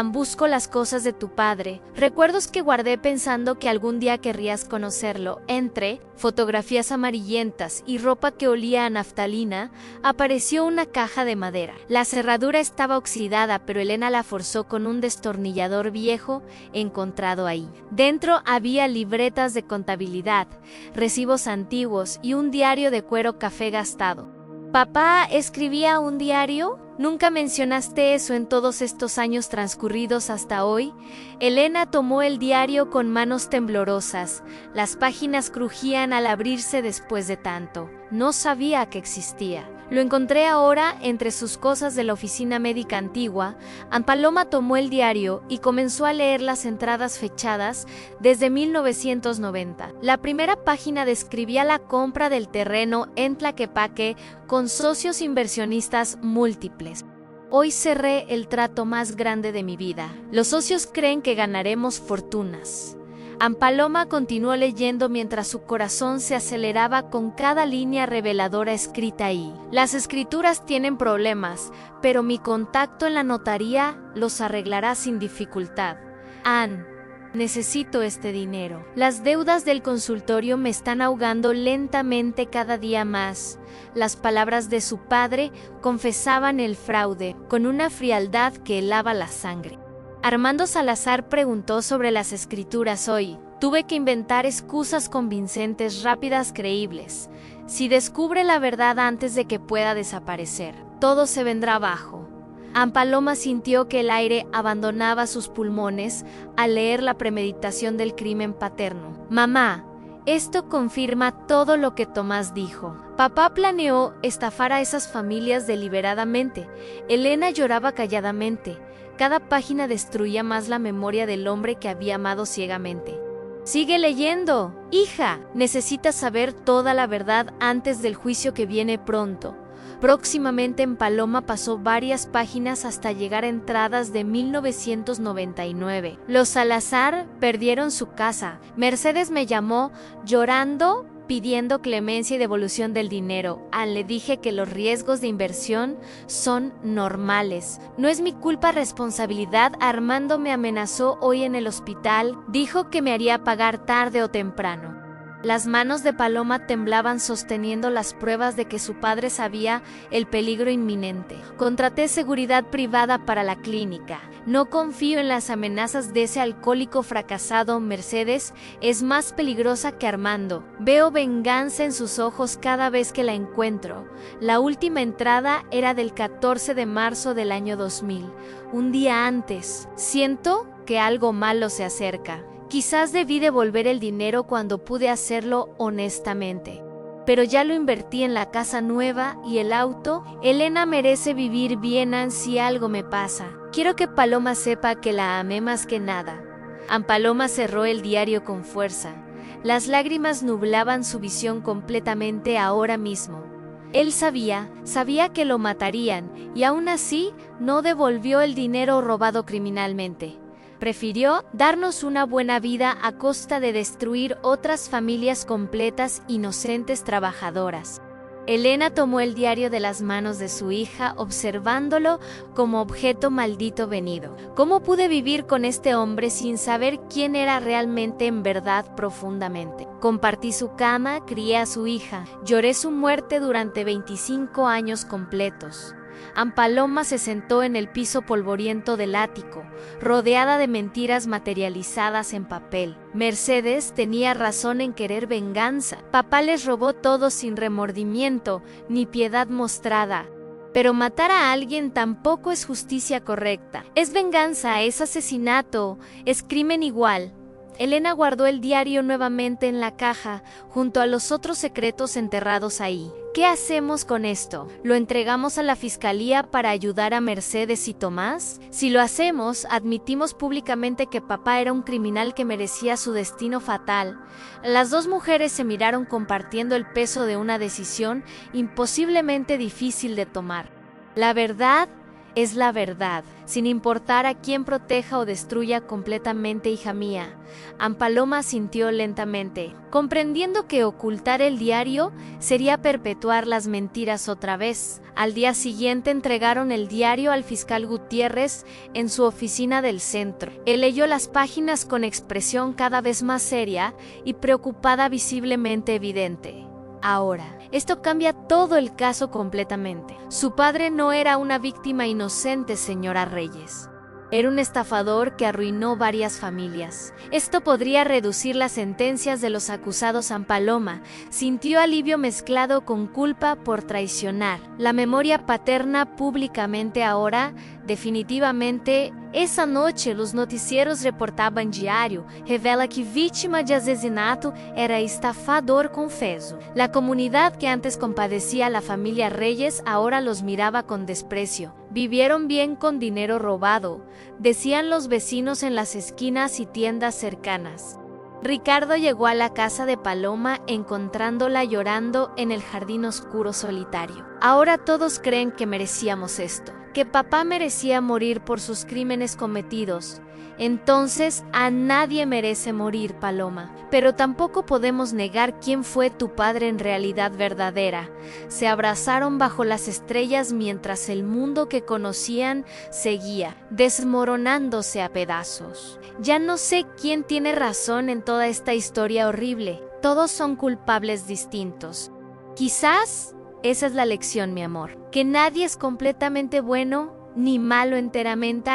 Busco las cosas de tu padre, recuerdos que guardé pensando que algún día querrías conocerlo. Entre fotografías amarillentas y ropa que olía a naftalina, apareció una caja de madera. La cerradura estaba oxidada, pero Elena la forzó con un destornillador viejo encontrado ahí. Dentro había libretas de contabilidad, recibos antiguos y un diario de cuero café gastado. ¿Papá escribía un diario? ¿Nunca mencionaste eso en todos estos años transcurridos hasta hoy? Elena tomó el diario con manos temblorosas. Las páginas crujían al abrirse después de tanto. No sabía que existía. Lo encontré ahora entre sus cosas de la oficina médica antigua. Paloma tomó el diario y comenzó a leer las entradas fechadas desde 1990. La primera página describía la compra del terreno en Tlaquepaque con socios inversionistas múltiples. Hoy cerré el trato más grande de mi vida. Los socios creen que ganaremos fortunas. Paloma continuó leyendo mientras su corazón se aceleraba con cada línea reveladora escrita ahí. Las escrituras tienen problemas, pero mi contacto en la notaría los arreglará sin dificultad. Necesito este dinero. Las deudas del consultorio me están ahogando lentamente cada día más. Las palabras de su padre confesaban el fraude con una frialdad que helaba la sangre. Armando Salazar preguntó sobre las escrituras hoy. Tuve que inventar excusas convincentes, rápidas, creíbles. Si descubre la verdad antes de que pueda desaparecer, todo se vendrá abajo. Paloma sintió que el aire abandonaba sus pulmones al leer la premeditación del crimen paterno. Mamá, esto confirma todo lo que Tomás dijo. Papá planeó estafar a esas familias deliberadamente. Elena lloraba calladamente. Cada página destruía más la memoria del hombre que había amado ciegamente. Sigue leyendo, hija. Necesitas saber toda la verdad antes del juicio que viene pronto. Próximamente en Paloma pasó varias páginas hasta llegar a entradas de 1999. Los Salazar perdieron su casa. Mercedes me llamó llorando, pidiendo clemencia y devolución del dinero. Le dije que los riesgos de inversión son normales. No es mi culpa, responsabilidad. Armando me amenazó hoy en el hospital. Dijo que me haría pagar tarde o temprano. Las manos de Paloma temblaban sosteniendo las pruebas de que su padre sabía el peligro inminente. Contraté seguridad privada para la clínica. No confío en las amenazas de ese alcohólico fracasado. Mercedes es más peligrosa que Armando. Veo venganza en sus ojos cada vez que la encuentro. La última entrada era del 14 de marzo del año 2000, un día antes. Siento que algo malo se acerca. Quizás debí devolver el dinero cuando pude hacerlo honestamente. Pero ya lo invertí en la casa nueva y el auto. Elena merece vivir bien si algo me pasa. Quiero que Paloma sepa que la amé más que nada. Paloma cerró el diario con fuerza. Las lágrimas nublaban su visión completamente ahora mismo. Él sabía que lo matarían y aún así no devolvió el dinero robado criminalmente. Prefirió darnos una buena vida a costa de destruir otras familias completas, inocentes, trabajadoras. Elena tomó el diario de las manos de su hija, observándolo como objeto maldito venido. ¿Cómo pude vivir con este hombre sin saber quién era realmente en verdad profundamente? Compartí su cama, crié a su hija, lloré su muerte durante 25 años completos. Paloma se sentó en el piso polvoriento del ático, rodeada de mentiras materializadas en papel. Mercedes tenía razón en querer venganza. Papá les robó todo sin remordimiento ni piedad mostrada. Pero matar a alguien tampoco es justicia correcta. Es venganza, es asesinato, es crimen igual. Elena guardó el diario nuevamente en la caja, junto a los otros secretos enterrados ahí. ¿Qué hacemos con esto? ¿Lo entregamos a la fiscalía para ayudar a Mercedes y Tomás? Si lo hacemos, admitimos públicamente que papá era un criminal que merecía su destino fatal. Las dos mujeres se miraron compartiendo el peso de una decisión imposiblemente difícil de tomar. La verdad es la verdad, sin importar a quién proteja o destruya completamente, hija mía. Paloma asintió lentamente, comprendiendo que ocultar el diario sería perpetuar las mentiras otra vez. Al día siguiente entregaron el diario al fiscal Gutiérrez en su oficina del centro. Él leyó las páginas con expresión cada vez más seria y preocupada, visiblemente evidente. Ahora, esto cambia todo el caso completamente. Su padre no era una víctima inocente, señora Reyes. Era un estafador que arruinó varias familias. Esto podría reducir las sentencias de los acusados. Paloma sintió alivio mezclado con culpa por traicionar la memoria paterna públicamente. Ahora, definitivamente, essa noite los noticieros reportaban diário revela que víctima de asesinato era estafador confeso. La comunidad que antes compadecía a la familia Reyes ahora los miraba con desprecio. Vivieron bien con dinero robado, decían los vecinos en las esquinas y tiendas cercanas. Ricardo llegó a la casa de Paloma encontrándola llorando en el jardín oscuro solitario. Ahora todos creen que merecíamos esto, que papá merecía morir por sus crímenes cometidos. Entonces, a nadie merece morir, Paloma. Pero tampoco podemos negar quién fue tu padre en realidad verdadera. Se abrazaron bajo las estrellas mientras el mundo que conocían seguía desmoronándose a pedazos. Ya no sé quién tiene razón en toda esta historia horrible. Todos son culpables distintos. Quizás esa es la lección, mi amor. Que nadie es completamente bueno ni malo enteramente.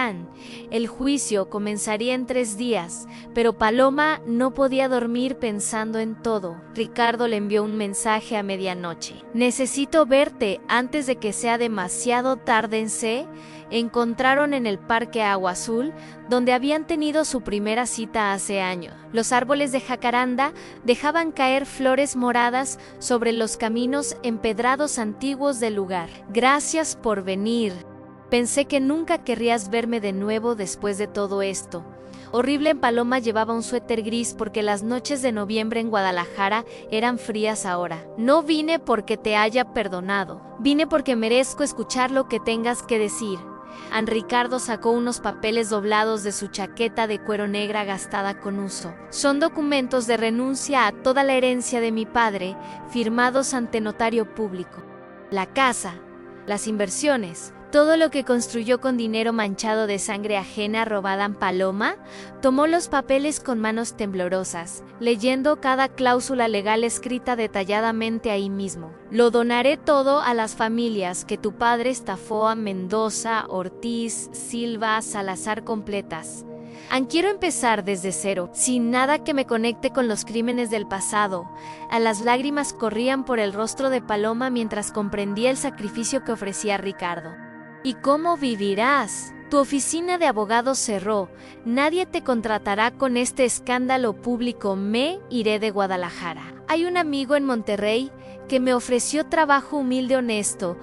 El juicio comenzaría en 3 días, pero Paloma no podía dormir pensando en todo. Ricardo le envió un mensaje a medianoche. Necesito verte antes de que sea demasiado tarde. Se encontraron en el Parque Agua Azul, donde habían tenido su primera cita hace años. Los árboles de jacaranda dejaban caer flores moradas sobre los caminos empedrados antiguos del lugar. Gracias por venir. Pensé que nunca querrías verme de nuevo después de todo esto. Horrible. Paloma llevaba un suéter gris porque las noches de noviembre en Guadalajara eran frías ahora. No vine porque te haya perdonado. Vine porque merezco escuchar lo que tengas que decir. Ricardo sacó unos papeles doblados de su chaqueta de cuero negra gastada con uso. Son documentos de renuncia a toda la herencia de mi padre, firmados ante notario público. La casa, las inversiones, todo lo que construyó con dinero manchado de sangre ajena robada. Paloma tomó los papeles con manos temblorosas, leyendo cada cláusula legal escrita detalladamente ahí mismo. Lo donaré todo a las familias que tu padre estafó, a Mendoza, Ortiz, Silva, Salazar completas. Quiero empezar desde cero, sin nada que me conecte con los crímenes del pasado. Las lágrimas corrían por el rostro de Paloma mientras comprendía el sacrificio que ofrecía Ricardo. ¿Y cómo vivirás? Tu oficina de abogado cerró. Nadie te contratará con este escándalo público. Me iré de Guadalajara. Hay un amigo en Monterrey que me ofreció trabajo humilde, honesto.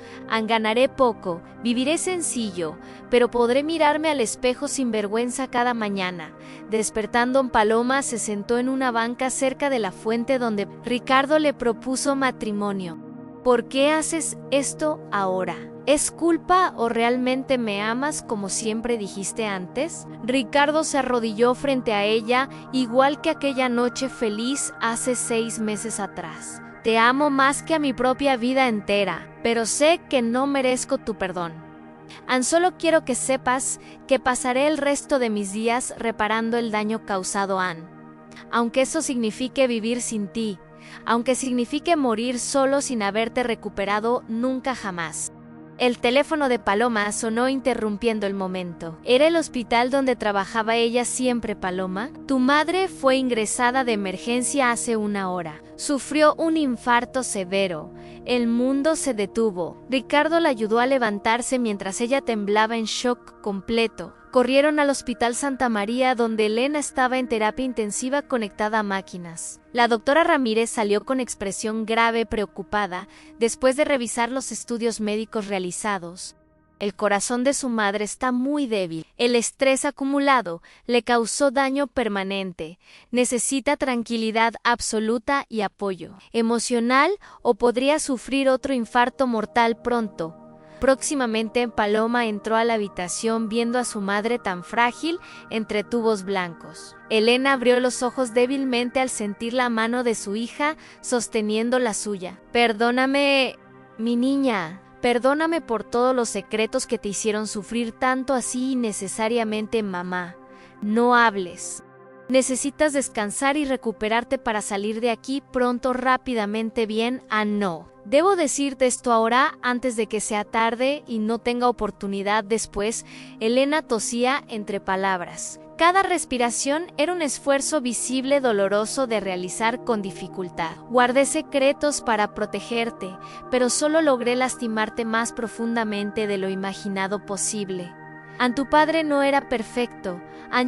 Ganaré poco, viviré sencillo, pero podré mirarme al espejo sin vergüenza cada mañana. Despertando, Paloma se sentó en una banca cerca de la fuente donde Ricardo le propuso matrimonio. ¿Por qué haces esto ahora? ¿Es culpa o realmente me amas como siempre dijiste antes? Ricardo se arrodilló frente a ella, igual que aquella noche feliz hace 6 meses atrás. Te amo más que a mi propia vida entera, pero sé que no merezco tu perdón. Solo quiero que sepas que pasaré el resto de mis días reparando el daño causado, aunque eso signifique vivir sin ti, aunque signifique morir solo sin haberte recuperado nunca jamás. El teléfono de Paloma sonó interrumpiendo el momento. ¿Era el hospital donde trabajaba ella siempre, Paloma? Tu madre fue ingresada de emergencia hace 1 hora. Sufrió un infarto severo. El mundo se detuvo. Ricardo la ayudó a levantarse mientras ella temblaba en shock completo. Corrieron al Hospital Santa María, donde Elena estaba en terapia intensiva conectada a máquinas. La doctora Ramírez salió con expresión grave, preocupada, después de revisar los estudios médicos realizados. El corazón de su madre está muy débil. El estrés acumulado le causó daño permanente. Necesita tranquilidad absoluta y apoyo emocional, o podría sufrir otro infarto mortal pronto. Próximamente Paloma entró a la habitación viendo a su madre tan frágil entre tubos blancos. Elena abrió los ojos débilmente al sentir la mano de su hija sosteniendo la suya. «Perdóname, mi niña. Perdóname por todos los secretos que te hicieron sufrir tanto así innecesariamente, mamá. No hables. Necesitas descansar y recuperarte para salir de aquí pronto, rápidamente, bien. No. Debo decirte esto ahora, antes de que sea tarde y no tenga oportunidad después». Elena tosía entre palabras. Cada respiración era un esfuerzo visible, doloroso de realizar con dificultad. Guardé secretos para protegerte, pero solo logré lastimarte más profundamente de lo imaginado posible. Tu padre no era perfecto,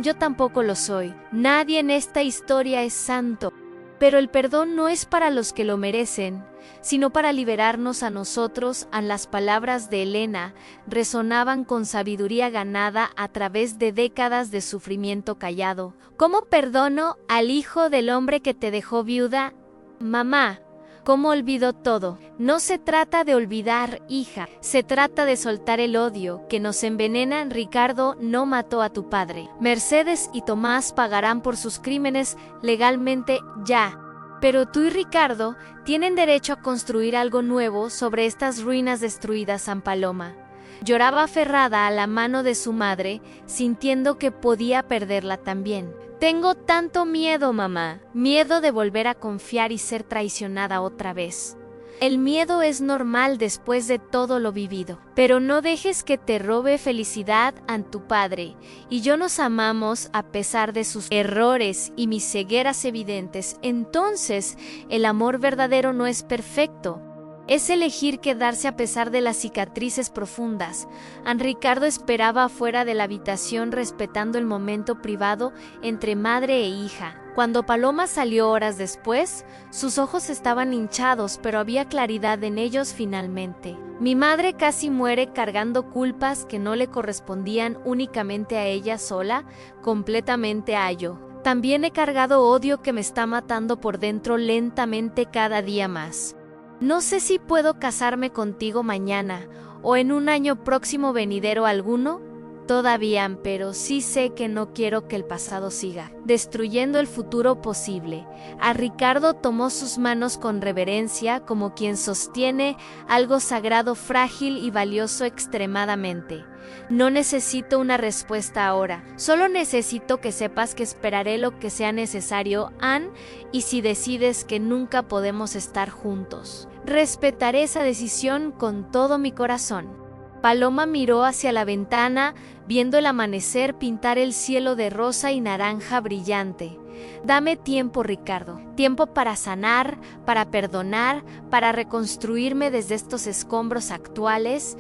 yo tampoco lo soy. Nadie en esta historia es santo. Pero el perdón no es para los que lo merecen, sino para liberarnos a nosotros. Las palabras de Elena resonaban con sabiduría ganada a través de décadas de sufrimiento callado. ¿Cómo perdono al hijo del hombre que te dejó viuda? Mamá, ¿cómo olvido todo? No se trata de olvidar, hija, se trata de soltar el odio que nos envenena. Ricardo no mató a tu padre. Mercedes y Tomás pagarán por sus crímenes legalmente ya. Pero tú y Ricardo tienen derecho a construir algo nuevo sobre estas ruinas destruidas. Paloma lloraba aferrada a la mano de su madre, sintiendo que podía perderla también. Tengo tanto miedo, mamá. Miedo de volver a confiar y ser traicionada otra vez. El miedo es normal después de todo lo vivido. Pero no dejes que te robe felicidad. Tu padre y yo nos amamos a pesar de sus errores y mis cegueras evidentes. Entonces, el amor verdadero no es perfecto. Es elegir quedarse a pesar de las cicatrices profundas. Ricardo esperaba afuera de la habitación, respetando el momento privado entre madre e hija. Cuando Paloma salió horas después, sus ojos estaban hinchados, pero había claridad en ellos finalmente. Mi madre casi muere cargando culpas que no le correspondían únicamente a ella sola, completamente a yo. También he cargado odio que me está matando por dentro lentamente cada día más. No sé si puedo casarme contigo mañana o en un año próximo venidero alguno todavía, pero sí sé que no quiero que el pasado siga destruyendo el futuro posible. Ricardo tomó sus manos con reverencia, como quien sostiene algo sagrado, frágil y valioso extremadamente. No necesito una respuesta ahora, solo necesito que sepas que esperaré lo que sea necesario, Anne, y si decides que nunca podemos estar juntos, respetaré esa decisión con todo mi corazón. Paloma miró hacia la ventana, viendo el amanecer pintar el cielo de rosa y naranja brillante. Dame tiempo, Ricardo, tiempo para sanar, para perdonar, para reconstruirme desde estos escombros actuales.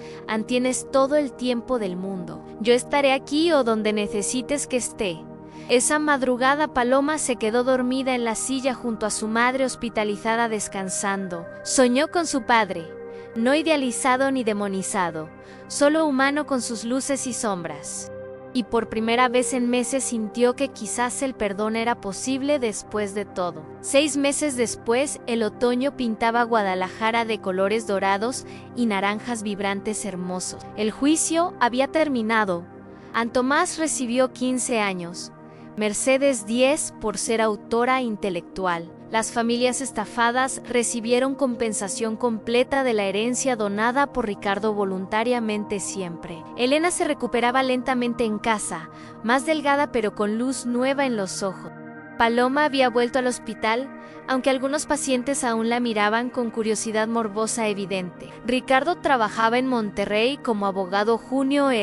Tienes todo el tiempo del mundo. Yo estaré aquí o donde necesites que esté. Esa madrugada Paloma se quedó dormida en la silla junto a su madre hospitalizada, descansando. Soñó con su padre, no idealizado ni demonizado, solo humano con sus luces y sombras. Y por primera vez en meses sintió que quizás el perdón era posible después de todo. 6 meses después, el otoño pintaba Guadalajara de colores dorados y naranjas vibrantes hermosos. El juicio había terminado. Tomás recibió 15 años. Mercedes 10 por ser autora intelectual. Las familias estafadas recibieron compensación completa de la herencia donada por Ricardo voluntariamente siempre. Elena se recuperaba lentamente en casa, más delgada pero con luz nueva en los ojos. Paloma había vuelto al hospital, aunque algunos pacientes aún la miraban con curiosidad morbosa evidente. Ricardo trabajaba en Monterrey como abogado junior,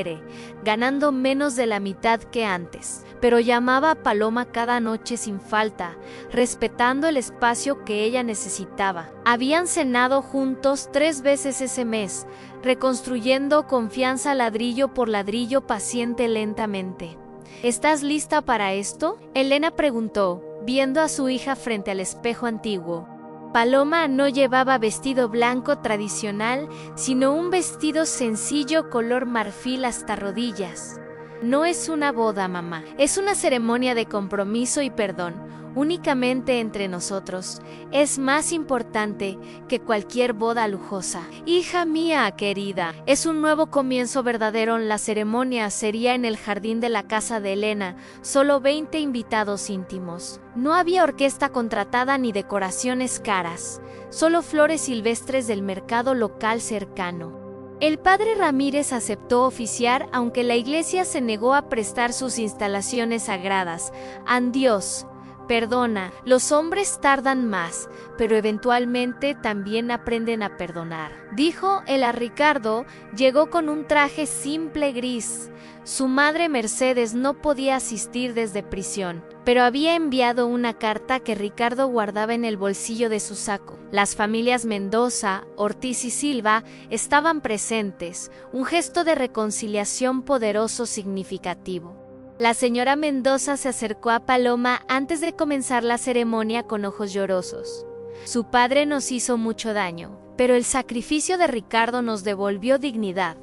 ganando menos de la mitad que antes. pero llamaba a Paloma cada noche sin falta, respetando el espacio que ella necesitaba. Habían cenado juntos 3 veces ese mes, reconstruyendo confianza ladrillo por ladrillo, paciente lentamente. ¿Estás lista para esto?, Elena preguntó, viendo a su hija frente al espejo antiguo. Paloma no llevaba vestido blanco tradicional, sino un vestido sencillo color marfil hasta rodillas. No es una boda, mamá. Es una ceremonia de compromiso y perdón, únicamente entre nosotros. Es más importante que cualquier boda lujosa. Hija mía querida, es un nuevo comienzo verdadero. La ceremonia sería en el jardín de la casa de Elena, solo 20 invitados íntimos. No había orquesta contratada ni decoraciones caras, solo flores silvestres del mercado local cercano. El padre Ramírez aceptó oficiar, aunque la iglesia se negó a prestar sus instalaciones sagradas. Dios, perdona, los hombres tardan más, pero eventualmente también aprenden a perdonar, dijo él a Ricardo. Llegó con un traje simple gris. Su madre Mercedes no podía asistir desde prisión, pero había enviado una carta que Ricardo guardaba en el bolsillo de su saco. Las familias Mendoza, Ortiz y Silva estaban presentes, un gesto de reconciliación poderoso significativo. La señora Mendoza se acercó a Paloma antes de comenzar la ceremonia con ojos llorosos. Su padre nos hizo mucho daño, pero el sacrificio de Ricardo nos devolvió dignidad.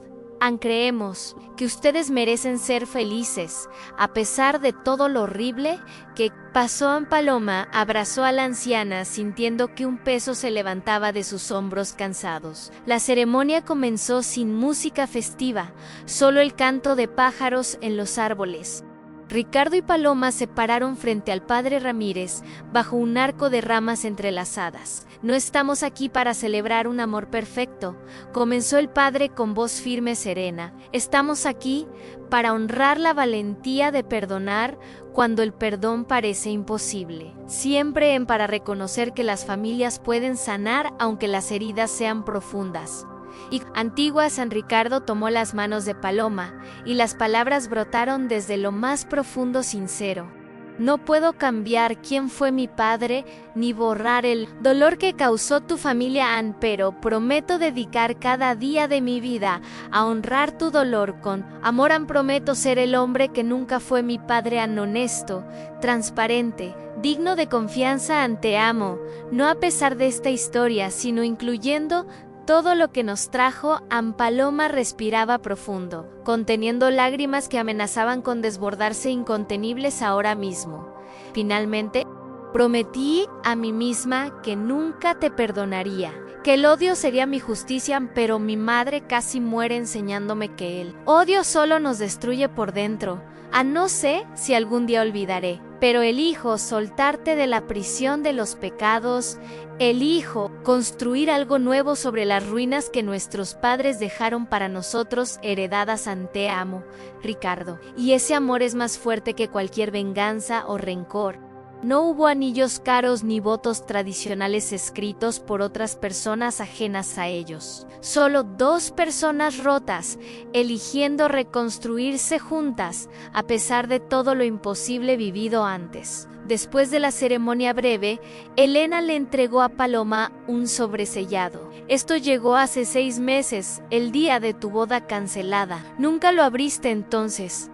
Creemos que ustedes merecen ser felices, a pesar de todo lo horrible que pasó. Paloma abrazó a la anciana, sintiendo que un peso se levantaba de sus hombros cansados. La ceremonia comenzó sin música festiva, solo el canto de pájaros en los árboles. Ricardo y Paloma se pararon frente al padre Ramírez, bajo un arco de ramas entrelazadas. No estamos aquí para celebrar un amor perfecto, comenzó el padre con voz firme y serena. Estamos aquí para honrar la valentía de perdonar cuando el perdón parece imposible. Siempre para reconocer que las familias pueden sanar aunque las heridas sean profundas. Y Antigua San Ricardo tomó las manos de Paloma, y las palabras brotaron desde lo más profundo sincero. No puedo cambiar quién fue mi padre, ni borrar el dolor que causó tu familia, Ann, pero prometo dedicar cada día de mi vida a honrar tu dolor con amor. Prometo ser el hombre que nunca fue mi padre, honesto, transparente, digno de confianza. Te amo, no a pesar de esta historia, sino incluyendo todo lo que nos trajo. Paloma respiraba profundo, conteniendo lágrimas que amenazaban con desbordarse incontenibles ahora mismo. Finalmente, prometí a mí misma que nunca te perdonaría, que el odio sería mi justicia, pero mi madre casi muere enseñándome que el odio solo nos destruye por dentro. No sé si algún día olvidaré, pero elijo soltarte de la prisión de los pecados. Elijo construir algo nuevo sobre las ruinas que nuestros padres dejaron para nosotros heredadas. Te amo, Ricardo, y ese amor es más fuerte que cualquier venganza o rencor. No hubo anillos caros ni votos tradicionales escritos por otras personas ajenas a ellos. Solo 2 personas rotas, eligiendo reconstruirse juntas, a pesar de todo lo imposible vivido antes. Después de la ceremonia breve, Elena le entregó a Paloma un sobresellado. Esto llegó hace 6 meses, el día de tu boda cancelada. ¿Nunca lo abriste entonces?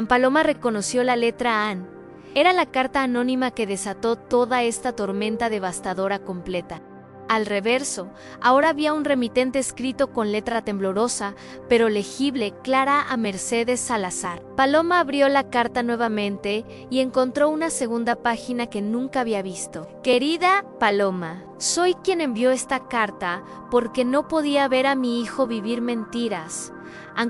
Paloma reconoció la letra Ann. Era la carta anónima que desató toda esta tormenta devastadora completa. Al reverso, ahora había un remitente escrito con letra temblorosa, pero legible, clara, a Mercedes Salazar. Paloma abrió la carta nuevamente y encontró una segunda página que nunca había visto. Querida Paloma, soy quien envió esta carta porque no podía ver a mi hijo vivir mentiras.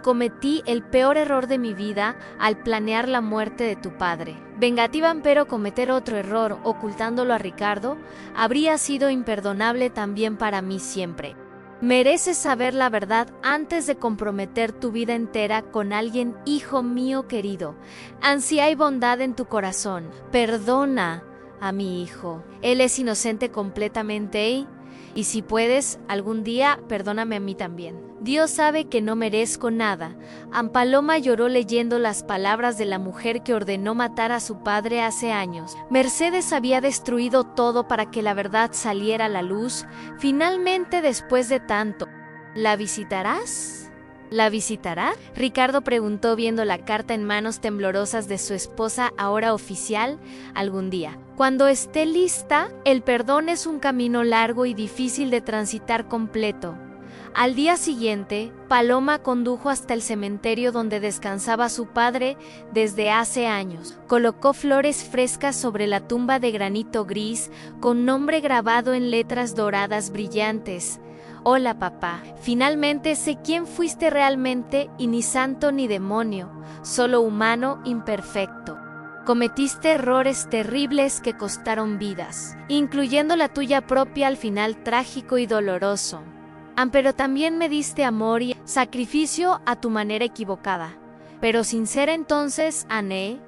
Cometí el peor error de mi vida al planear la muerte de tu padre. Vengativa, pero cometer otro error ocultándolo a Ricardo habría sido imperdonable también para mí siempre. Mereces saber la verdad antes de comprometer tu vida entera con alguien, hijo mío querido. Si hay bondad en tu corazón, perdona a mi hijo. Él es inocente completamente. Y si puedes, algún día, perdóname a mí también. Dios sabe que no merezco nada. Paloma lloró leyendo las palabras de la mujer que ordenó matar a su padre hace años. Mercedes había destruido todo para que la verdad saliera a la luz. Finalmente, después de tanto, ¿la visitarás? ¿La visitará? Ricardo preguntó viendo la carta en manos temblorosas de su esposa, ahora oficial, algún día. Cuando esté lista, el perdón es un camino largo y difícil de transitar completo. Al día siguiente, Paloma condujo hasta el cementerio donde descansaba su padre desde hace años. Colocó flores frescas sobre la tumba de granito gris, con nombre grabado en letras doradas brillantes. Hola papá, finalmente sé quién fuiste realmente y ni santo ni demonio, solo humano imperfecto. Cometiste errores terribles que costaron vidas, incluyendo la tuya propia al final trágico y doloroso. Pero también me diste amor y sacrificio a tu manera equivocada. Pero sincera entonces, he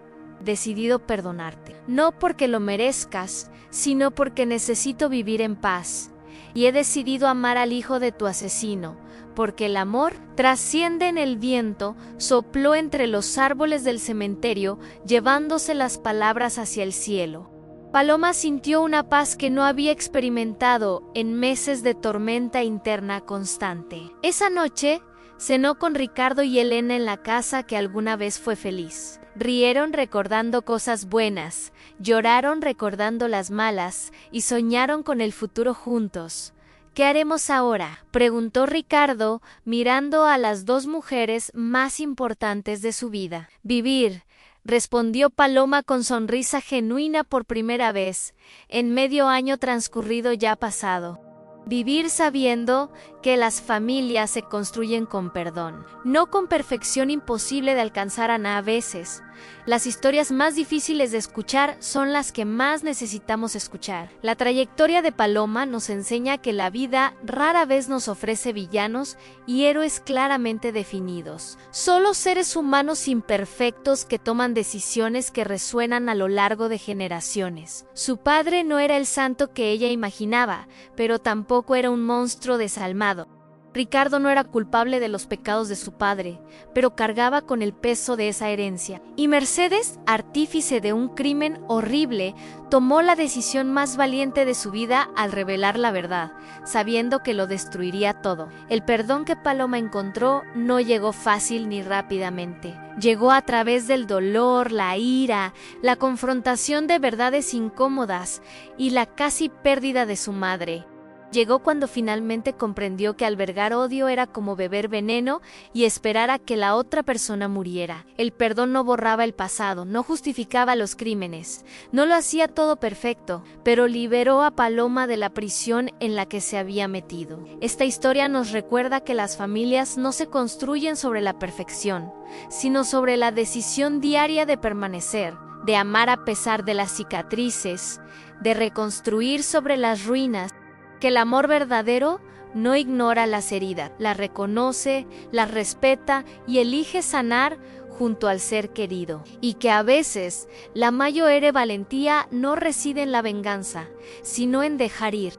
decidido perdonarte. No porque lo merezcas, sino porque necesito vivir en paz. Y he decidido amar al hijo de tu asesino, porque el amor trasciende en el viento, sopló entre los árboles del cementerio, llevándose las palabras hacia el cielo. Paloma sintió una paz que no había experimentado en meses de tormenta interna constante. Esa noche, cenó con Ricardo y Elena en la casa que alguna vez fue feliz. Rieron recordando cosas buenas, lloraron recordando las malas y soñaron con el futuro juntos. ¿Qué haremos ahora?, preguntó Ricardo, mirando a las dos mujeres más importantes de su vida. Vivir, respondió Paloma con sonrisa genuina por primera vez, en medio año transcurrido ya pasado. Vivir sabiendo que las familias se construyen con perdón, no con perfección imposible de alcanzar a veces. Las historias más difíciles de escuchar son las que más necesitamos escuchar. La trayectoria de Paloma nos enseña que la vida rara vez nos ofrece villanos y héroes claramente definidos. Solo seres humanos imperfectos que toman decisiones que resuenan a lo largo de generaciones. Su padre no era el santo que ella imaginaba, pero tampoco era un monstruo desalmado. Ricardo no era culpable de los pecados de su padre, pero cargaba con el peso de esa herencia. Y Mercedes, artífice de un crimen horrible, tomó la decisión más valiente de su vida al revelar la verdad, sabiendo que lo destruiría todo. El perdón que Paloma encontró no llegó fácil ni rápidamente. Llegó a través del dolor, la ira, la confrontación de verdades incómodas y la casi pérdida de su madre. Llegó cuando finalmente comprendió que albergar odio era como beber veneno y esperar a que la otra persona muriera. El perdón no borraba el pasado, no justificaba los crímenes, no lo hacía todo perfecto, pero liberó a Paloma de la prisión en la que se había metido. Esta historia nos recuerda que las familias no se construyen sobre la perfección, sino sobre la decisión diaria de permanecer, de amar a pesar de las cicatrices, de reconstruir sobre las ruinas. Que el amor verdadero no ignora las heridas, las reconoce, las respeta y elige sanar junto al ser querido. Y que a veces la mayor valentía no reside en la venganza, sino en dejar ir.